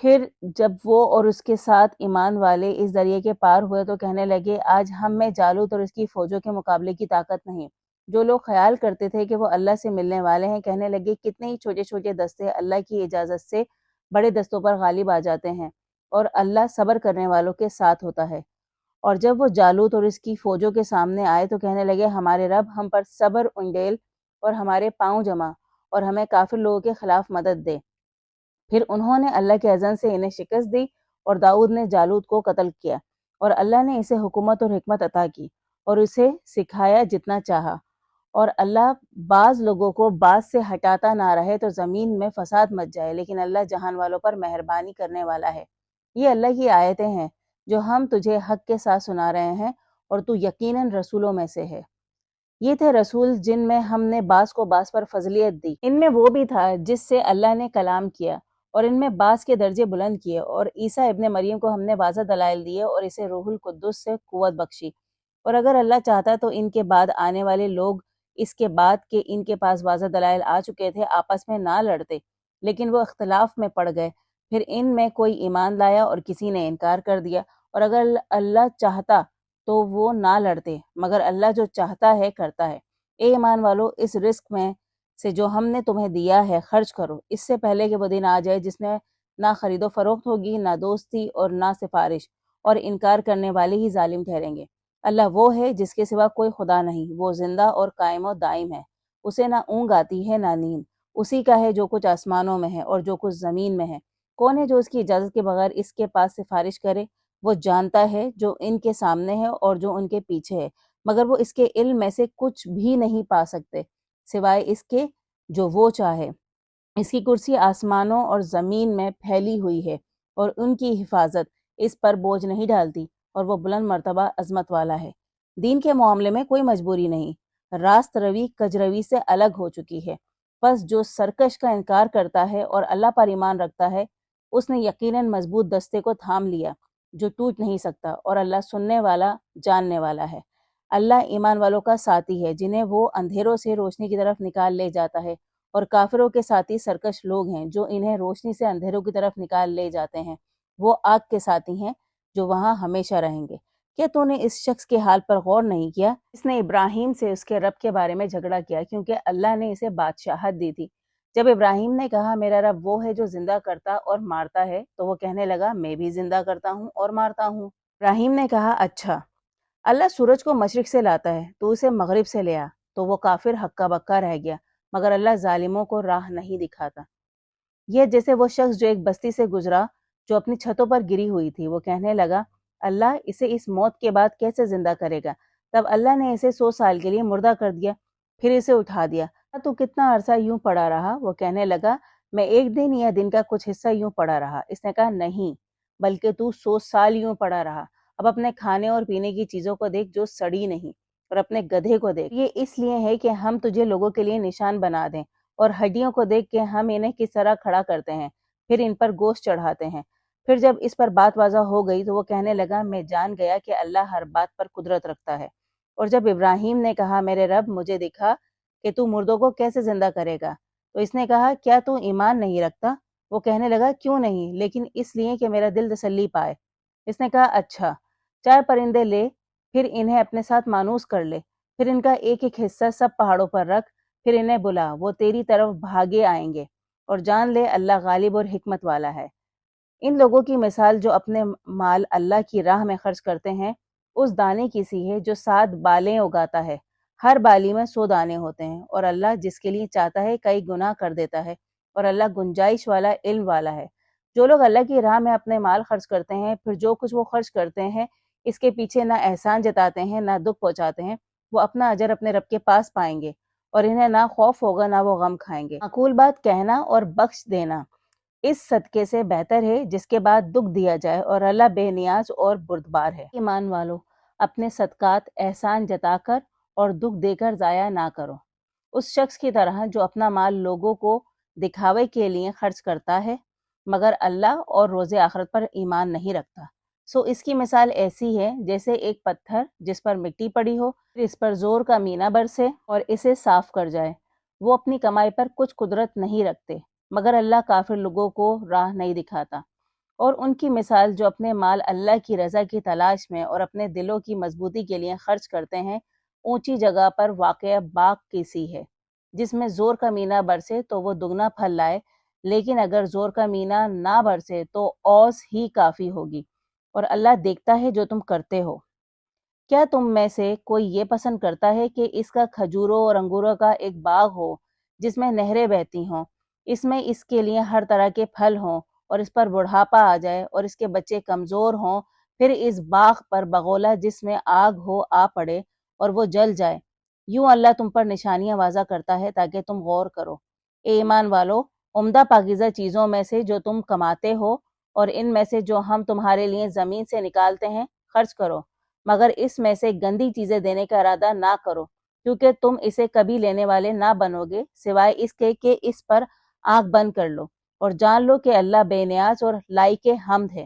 پھر جب وہ اور اس کے ساتھ ایمان والے اس دریا کے پار ہوئے تو کہنے لگے آج ہم میں جالوت اور اس کی فوجوں کے مقابلے کی طاقت نہیں۔ جو لوگ خیال کرتے تھے کہ وہ اللہ سے ملنے والے ہیں کہنے لگے کتنے ہی چھوٹے چھوٹے دستے اللہ کی اجازت سے بڑے دستوں پر غالب آ جاتے ہیں، اور اللہ صبر کرنے والوں کے ساتھ ہوتا ہے۔ اور جب وہ جالوت اور اس کی فوجوں کے سامنے آئے تو کہنے لگے ہمارے رب ہم پر صبر انڈیل اور ہمارے پاؤں جما اور ہمیں کافر لوگوں کے خلاف مدد دے۔ پھر انہوں نے اللہ کے اذن سے انہیں شکست دی، اور داؤد نے جالوت کو قتل کیا، اور اللہ نے اسے حکومت اور حکمت عطا کی اور اسے سکھایا جتنا چاہا۔ اور اللہ بعض لوگوں کو بعض سے ہٹاتا نہ رہے تو زمین میں فساد مچ جائے، لیکن اللہ جہان والوں پر مہربانی کرنے والا ہے۔ یہ اللہ کی آیتیں ہیں جو ہم تجھے حق کے ساتھ سنا رہے ہیں، اور تو یقیناً رسولوں میں سے ہے۔ یہ تھے رسول جن میں ہم نے بعض کو بعض پر فضلیت دی، ان میں وہ بھی تھا جس سے اللہ نے کلام کیا، اور ان میں بعض کے درجے بلند کیے، اور عیسیٰ ابن مریم کو ہم نے واضح دلائل دیے اور اسے روح القدس سے قوت بخشی۔ اور اگر اللہ چاہتا تو ان کے بعد آنے والے لوگ اس کے بعد کہ ان کے پاس واضح دلائل آ چکے تھے آپس میں نہ لڑتے، لیکن وہ اختلاف میں پڑ گئے۔ پھر ان میں کوئی ایمان لایا اور کسی نے انکار کر دیا، اور اگر اللہ چاہتا تو وہ نہ لڑتے، مگر اللہ جو چاہتا ہے کرتا ہے۔ اے ایمان والو، اس رزق میں سے جو ہم نے تمہیں دیا ہے خرچ کرو، اس سے پہلے کہ وہ دن آ جائے جس میں نہ خرید و فروخت ہوگی، نہ دوستی اور نہ سفارش، اور انکار کرنے والے ہی ظالم ٹھہریں گے۔ اللہ وہ ہے جس کے سوا کوئی خدا نہیں، وہ زندہ اور قائم و دائم ہے، اسے نہ اونگ آتی ہے نہ نیند، اسی کا ہے جو کچھ آسمانوں میں ہے اور جو کچھ زمین میں ہے۔ کون ہے جو اس کی اجازت کے بغیر اس کے پاس سفارش کرے؟ وہ جانتا ہے جو ان کے سامنے ہے اور جو ان کے پیچھے ہے، مگر وہ اس کے علم میں سے کچھ بھی نہیں پا سکتے سوائے اس کے جو وہ چاہے۔ اس کی کرسی آسمانوں اور زمین میں پھیلی ہوئی ہے اور ان کی حفاظت اس پر بوجھ نہیں ڈالتی، اور وہ بلند مرتبہ عظمت والا ہے۔ دین کے معاملے میں کوئی مجبوری نہیں، راست روی کج روی سے الگ ہو چکی ہے۔ پس جو سرکش کا انکار کرتا ہے اور اللہ پر ایمان رکھتا ہے، اس نے یقیناً مضبوط دستے کو تھام لیا جو ٹوٹ نہیں سکتا، اور اللہ سننے والا جاننے والا ہے۔ اللہ ایمان والوں کا ساتھی ہے جنہیں وہ اندھیروں سے روشنی کی طرف نکال لے جاتا ہے، اور کافروں کے ساتھی سرکش لوگ ہیں جو انہیں روشنی سے اندھیروں کی طرف نکال لے جاتے ہیں۔ وہ آگ کے ساتھی ہیں جو وہاں ہمیشہ رہیں گے۔ کیا تو نے اس شخص کے حال پر غور نہیں کیا؟ اس نے ابراہیم سے اس کے رب کے بارے میں جھگڑا کیا کیونکہ اللہ نے اسے بادشاہت دی تھی۔ جب ابراہیم نے کہا میرا رب وہ ہے جو زندہ کرتا اور مارتا ہے، تو وہ کہنے لگا میں بھی زندہ کرتا ہوں اور مارتا ہوں۔ ابراہیم نے کہا اچھا، اللہ سورج کو مشرق سے لاتا ہے تو اسے مغرب سے لے آ، تو وہ کافر ہکا بکا رہ گیا، مگر اللہ ظالموں کو راہ نہیں دکھاتا۔ یہ جیسے وہ شخص جو ایک بستی سے گزرا جو اپنی چھتوں پر گری ہوئی تھی، وہ کہنے لگا اللہ اسے اس موت کے بعد کیسے زندہ کرے گا؟ تب اللہ نے اسے 100 سال کے لیے مردہ کر دیا، پھر اسے اٹھا دیا۔ تو کتنا عرصہ یوں پڑا رہا؟ وہ کہنے لگا میں ایک دن یا دن کا کچھ حصہ یوں پڑا رہا۔ اس نے کہا نہیں، بلکہ تو 100 سال یوں پڑا رہا۔ اب اپنے کھانے اور پینے کی چیزوں کو دیکھ جو سڑی نہیں، اور اپنے گدھے کو دیکھ، یہ اس لیے ہے کہ ہم تجھے لوگوں کے لیے نشان بنا دیں، اور ہڈیوں کو دیکھ کے ہم انہیں کس طرح کھڑا کرتے ہیں، پھر ان پر گوشت چڑھاتے ہیں۔ پھر جب اس پر بات واضح ہو گئی تو وہ کہنے لگا میں جان گیا کہ اللہ ہر بات پر قدرت رکھتا ہے۔ اور جب ابراہیم نے کہا میرے رب مجھے دکھا کہ تو مردوں کو کیسے زندہ کرے گا، تو اس نے کہا کیا تو ایمان نہیں رکھتا؟ وہ کہنے لگا کیوں نہیں، لیکن اس لیے کہ میرا دل تسلی پائے۔ اس نے کہا اچھا، 4 پرندے لے، پھر انہیں اپنے ساتھ مانوس کر لے، پھر ان کا ایک ایک حصہ سب پہاڑوں پر رکھ، پھر انہیں بلا، وہ تیری طرف بھاگے آئیں گے، اور جان لے اللہ غالب اور حکمت والا ہے۔ ان لوگوں کی مثال جو اپنے مال اللہ کی راہ میں خرچ کرتے ہیں، اس دانے کی سی ہے جو 7 بالیں اگاتا ہے، ہر بالی میں 100 دانے ہوتے ہیں، اور اللہ جس کے لیے چاہتا ہے کئی گناہ کر دیتا ہے، اور اللہ گنجائش والا علم والا ہے۔ جو لوگ اللہ کی راہ میں اپنے مال خرچ کرتے ہیں، پھر جو کچھ وہ خرچ کرتے ہیں اس کے پیچھے نہ احسان جتاتے ہیں نہ دکھ پہنچاتے ہیں، وہ اپنا اجر اپنے رب کے پاس پائیں گے، اور انہیں نہ خوف ہوگا نہ وہ غم کھائیں گے۔ معقول بات کہنا اور بخش دینا اس صدقے سے بہتر ہے جس کے بعد دکھ دیا جائے، اور اللہ بے نیاز اور بردبار ہے۔ ایمان والو، اپنے صدقات احسان جتا کر اور دکھ دے کر ضائع نہ کرو، اس شخص کی طرح جو اپنا مال لوگوں کو دکھاوے کے لیے خرچ کرتا ہے مگر اللہ اور روز آخرت پر ایمان نہیں رکھتا۔ سو اس کی مثال ایسی ہے جیسے ایک پتھر جس پر مٹی پڑی ہو، پھر اس پر زور کا مینہ برسے اور اسے صاف کر جائے۔ وہ اپنی کمائی پر کچھ قدرت نہیں رکھتے، مگر اللہ کافر لوگوں کو راہ نہیں دکھاتا۔ اور ان کی مثال جو اپنے مال اللہ کی رضا کی تلاش میں اور اپنے دلوں کی مضبوطی کے لیے خرچ کرتے ہیں، اونچی جگہ پر واقع باغ کی سی ہے، جس میں زور کا مینہ برسے تو وہ دگنا پھل لائے، لیکن اگر زور کا مینہ نہ برسے تو اوس ہی کافی ہوگی، اور اللہ دیکھتا ہے جو تم کرتے ہو۔ کیا تم میں سے کوئی یہ پسند کرتا ہے کہ اس کا کھجوروں اور انگوروں کا ایک باغ ہو جس میں نہریں بہتی ہوں، اس میں اس کے لیے ہر طرح کے پھل ہوں، اور اس پر بڑھاپا آ جائے اور اس کے بچے کمزور ہوں، پھر اس باغ پر بغولہ جس میں آگ ہو آ پڑے اور وہ جل جائے؟ یوں اللہ تم پر نشانیاں واضح کرتا ہے تاکہ تم غور کرو۔ اے ایمان والو، عمدہ پاکیزہ چیزوں میں سے جو تم کماتے ہو اور ان میں سے جو ہم تمہارے لیے زمین سے نکالتے ہیں خرچ کرو، مگر اس میں سے گندی چیزیں دینے کا ارادہ نہ کرو، کیونکہ تم اسے کبھی لینے والے نہ بنو گے سوائے اس کے کہ اس پر آنکھ بند کر لو، اور جان لو کہ اللہ بے نیاز اور لائق حمد ہے۔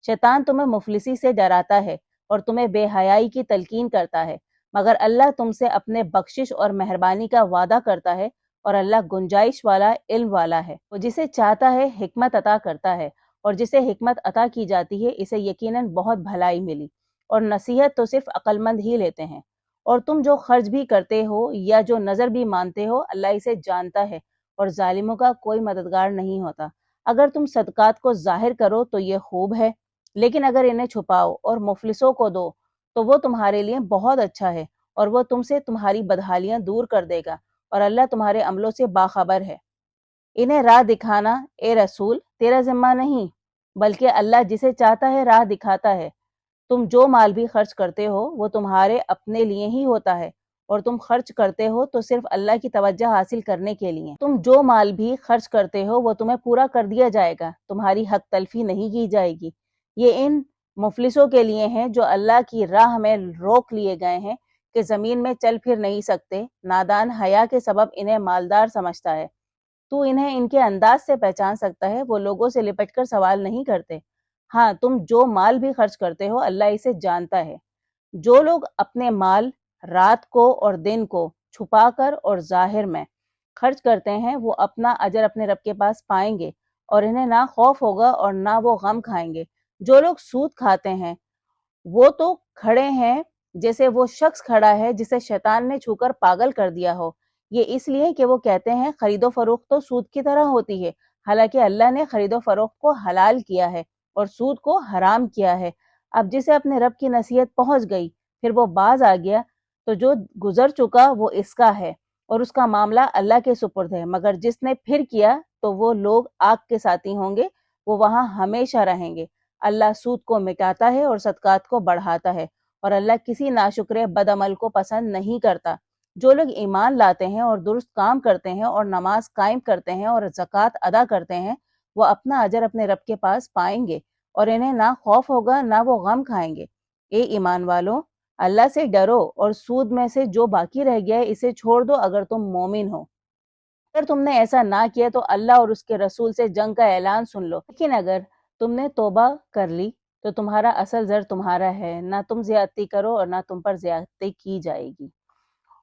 شیطان تمہیں مفلسی سے ڈراتا ہے اور تمہیں بے حیائی کی تلقین کرتا ہے، مگر اللہ تم سے اپنے بخشش اور مہربانی کا وعدہ کرتا ہے، اور اللہ گنجائش والا علم والا ہے۔ وہ جسے چاہتا ہے حکمت عطا کرتا ہے، اور جسے حکمت عطا کی جاتی ہے اسے یقیناً بہت بھلائی ملی، اور نصیحت تو صرف عقل مند ہی لیتے ہیں۔ اور تم جو خرچ بھی کرتے ہو یا جو نظر بھی مانتے ہو، اللہ اسے جانتا ہے، اور ظالموں کا کوئی مددگار نہیں ہوتا۔ اگر تم صدقات کو ظاہر کرو تو یہ خوب ہے، لیکن اگر انہیں چھپاؤ اور مفلسوں کو دو تو وہ تمہارے لیے بہت اچھا ہے، اور وہ تم سے تمہاری بدحالیاں دور کر دے گا، اور اللہ تمہارے عملوں سے باخبر ہے۔ انہیں راہ دکھانا اے رسول تیرا ذمہ نہیں، بلکہ اللہ جسے چاہتا ہے راہ دکھاتا ہے۔ تم جو مال بھی خرچ کرتے ہو وہ تمہارے اپنے لیے ہی ہوتا ہے، اور تم خرچ کرتے ہو تو صرف اللہ کی توجہ حاصل کرنے کے لیے۔ تم جو مال بھی خرچ کرتے ہو وہ تمہیں پورا کر دیا جائے گا، تمہاری حق تلفی نہیں کی جائے گی۔ یہ ان مفلسوں کے لیے ہیں جو اللہ کی راہ میں روک لیے گئے ہیں کہ زمین میں چل پھر نہیں سکتے۔ نادان حیا کے سبب انہیں مالدار سمجھتا ہے۔ تو انہیں ان کے انداز سے پہچان سکتا ہے، وہ لوگوں سے لپٹ کر سوال نہیں کرتے۔ ہاں، تم جو مال بھی خرچ کرتے ہو اللہ اسے جانتا ہے۔ جو لوگ اپنے مال رات کو اور دن کو چھپا کر اور ظاہر میں خرچ کرتے ہیں وہ اپنا اجر اپنے رب کے پاس پائیں گے، اور انہیں نہ خوف ہوگا اور نہ وہ غم کھائیں گے۔ جو لوگ سود کھاتے ہیں وہ تو کھڑے ہیں جیسے وہ شخص کھڑا ہے جسے شیطان نے چھو کر پاگل کر دیا ہو۔ یہ اس لیے کہ وہ کہتے ہیں خرید و فروخت تو سود کی طرح ہوتی ہے، حالانکہ اللہ نے خرید و فروخت کو حلال کیا ہے اور سود کو حرام کیا ہے۔ اب جسے اپنے رب کی نصیحت پہنچ گئی پھر وہ باز آ گیا تو جو گزر چکا وہ اس کا ہے، اور اس کا معاملہ اللہ کے سپرد ہے۔ مگر جس نے پھر کیا تو وہ لوگ آگ کے ساتھی ہوں گے، وہ وہاں ہمیشہ رہیں گے۔ اللہ سود کو مٹاتا ہے اور صدقات کو بڑھاتا ہے، اور اللہ کسی ناشکر بد عمل کو پسند نہیں کرتا۔ جو لوگ ایمان لاتے ہیں اور درست کام کرتے ہیں اور نماز قائم کرتے ہیں اور زکوٰۃ ادا کرتے ہیں وہ اپنا اجر اپنے رب کے پاس پائیں گے، اور انہیں نہ خوف ہوگا نہ وہ غم کھائیں گے۔ اے ایمان والو، اللہ سے ڈرو اور سود میں سے جو باقی رہ گیا ہے اسے چھوڑ دو اگر تم مومن ہو۔ اگر تم نے ایسا نہ کیا تو اللہ اور اس کے رسول سے جنگ کا اعلان سن لو، لیکن اگر تم نے توبہ کر لی تو تمہارا اصل زر تمہارا ہے، نہ تم زیادتی کرو اور نہ تم پر زیادتی کی جائے گی۔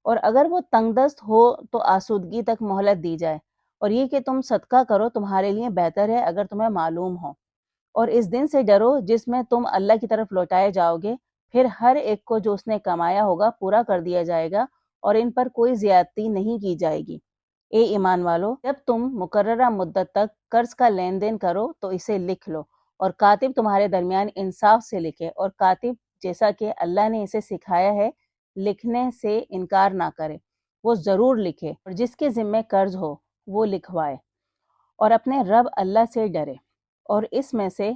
اور اگر وہ تنگ دست ہو تو آسودگی تک مہلت دی جائے، اور یہ کہ تم صدقہ کرو تمہارے لیے بہتر ہے اگر تمہیں معلوم ہو۔ اور اس دن سے ڈرو جس میں تم اللہ کی طرف لوٹائے جاؤ گے، پھر ہر ایک کو جو اس نے کمایا ہوگا پورا کر دیا جائے گا، اور ان پر کوئی زیادتی نہیں کی جائے گی۔ اے ایمان والو، جب تم مقررہ مدت تک قرض کا لین دین کرو تو اسے لکھ لو، اور کاتب تمہارے درمیان انصاف سے لکھے، اور کاتب جیسا کہ اللہ نے اسے سکھایا ہے لکھنے سے انکار نہ کرے، وہ ضرور لکھے، اور جس کے ذمے قرض ہو وہ لکھوائے، اور اپنے رب اللہ سے ڈرے اور اس میں سے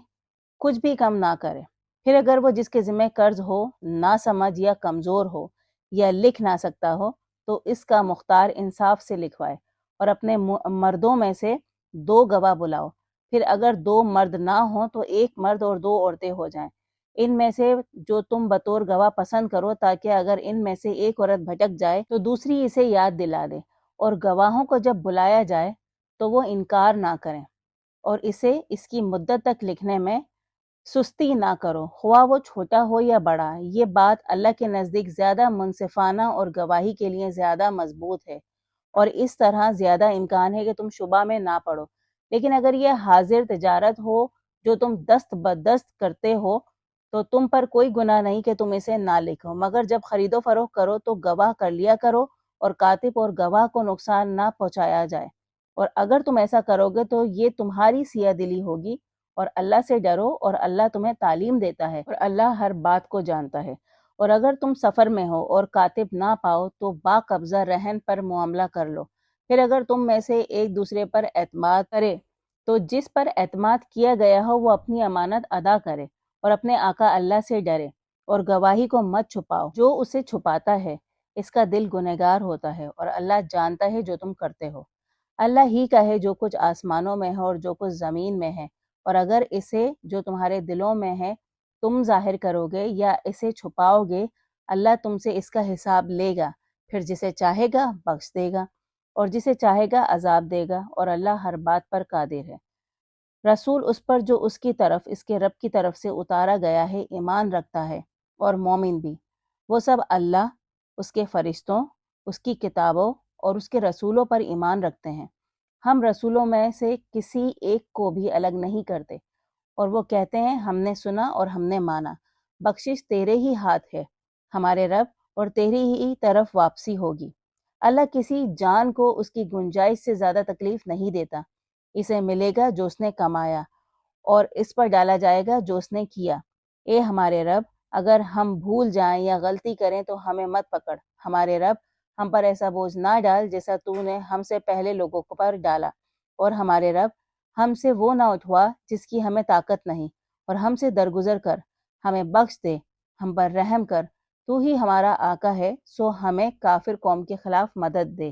کچھ بھی کم نہ کرے۔ پھر اگر وہ جس کے ذمے قرض ہو نہ سمجھ یا کمزور ہو یا لکھ نہ سکتا ہو تو اس کا مختار انصاف سے لکھوائے، اور اپنے مردوں میں سے 2 گواہ بلاؤ۔ پھر اگر 2 مرد نہ ہوں تو 1 مرد اور 2 عورتیں ہو جائیں، ان میں سے جو تم بطور گواہ پسند کرو، تاکہ اگر ان میں سے ایک عورت بھٹک جائے تو دوسری اسے یاد دلا دے۔ اور گواہوں کو جب بلایا جائے تو وہ انکار نہ کریں، اور اسے اس کی مدت تک لکھنے میں سستی نہ کرو، خواہ وہ چھوٹا ہو یا بڑا۔ یہ بات اللہ کے نزدیک زیادہ منصفانہ اور گواہی کے لیے زیادہ مضبوط ہے، اور اس طرح زیادہ امکان ہے کہ تم شبہ میں نہ پڑو۔ لیکن اگر یہ حاضر تجارت ہو جو تم دست بدست کرتے ہو تو تم پر کوئی گناہ نہیں کہ تم اسے نہ لکھو، مگر جب خرید و فروخت کرو تو گواہ کر لیا کرو، اور کاتب اور گواہ کو نقصان نہ پہنچایا جائے۔ اور اگر تم ایسا کرو گے تو یہ تمہاری سیاہ دلی ہوگی، اور اللہ سے ڈرو اور اللہ تمہیں تعلیم دیتا ہے، اور اللہ ہر بات کو جانتا ہے۔ اور اگر تم سفر میں ہو اور کاتب نہ پاؤ تو با قبضہ رہن پر معاملہ کر لو۔ پھر اگر تم میں سے ایک دوسرے پر اعتماد کرے تو جس پر اعتماد کیا گیا ہو وہ اپنی امانت ادا کرے، اور اپنے آقا اللہ سے ڈرے، اور گواہی کو مت چھپاؤ۔ جو اسے چھپاتا ہے اس کا دل گنہگار ہوتا ہے، اور اللہ جانتا ہے جو تم کرتے ہو۔ اللہ ہی کا ہے جو کچھ آسمانوں میں ہے اور جو کچھ زمین میں ہے، اور اگر اسے جو تمہارے دلوں میں ہے تم ظاہر کرو گے یا اسے چھپاؤ گے، اللہ تم سے اس کا حساب لے گا، پھر جسے چاہے گا بخش دے گا اور جسے چاہے گا عذاب دے گا، اور اللہ ہر بات پر قادر ہے۔ رسول اس پر جو اس کی طرف اس کے رب کی طرف سے اتارا گیا ہے ایمان رکھتا ہے، اور مومن بھی، وہ سب اللہ اس کے فرشتوں، اس کی کتابوں اور اس کے رسولوں پر ایمان رکھتے ہیں۔ ہم رسولوں میں سے کسی ایک کو بھی الگ نہیں کرتے، اور وہ کہتے ہیں ہم نے سنا اور ہم نے مانا۔ بخشش تیرے ہی ہاتھ ہے ہمارے رب، اور تیری ہی طرف واپسی ہوگی۔ اللہ کسی جان کو اس کی گنجائش سے زیادہ تکلیف نہیں دیتا۔ اسے ملے گا جو اس نے کمایا، اور اس پر ڈالا جائے گا جو اس نے کیا۔ اے ہمارے رب، اگر ہم بھول جائیں یا غلطی کریں تو ہمیں مت پکڑ۔ ہمارے رب، ہم پر ایسا بوجھ نہ ڈال جیسا تو نے ہم سے پہلے لوگوں پر ڈالا، اور ہمارے رب، ہم سے وہ نہ اٹھوا جس کی ہمیں طاقت نہیں، اور ہم سے درگزر کر، ہمیں بخش دے، ہم پر رحم کر۔ تو ہی ہمارا آقا ہے، سو ہمیں کافر قوم کے خلاف مدد دے۔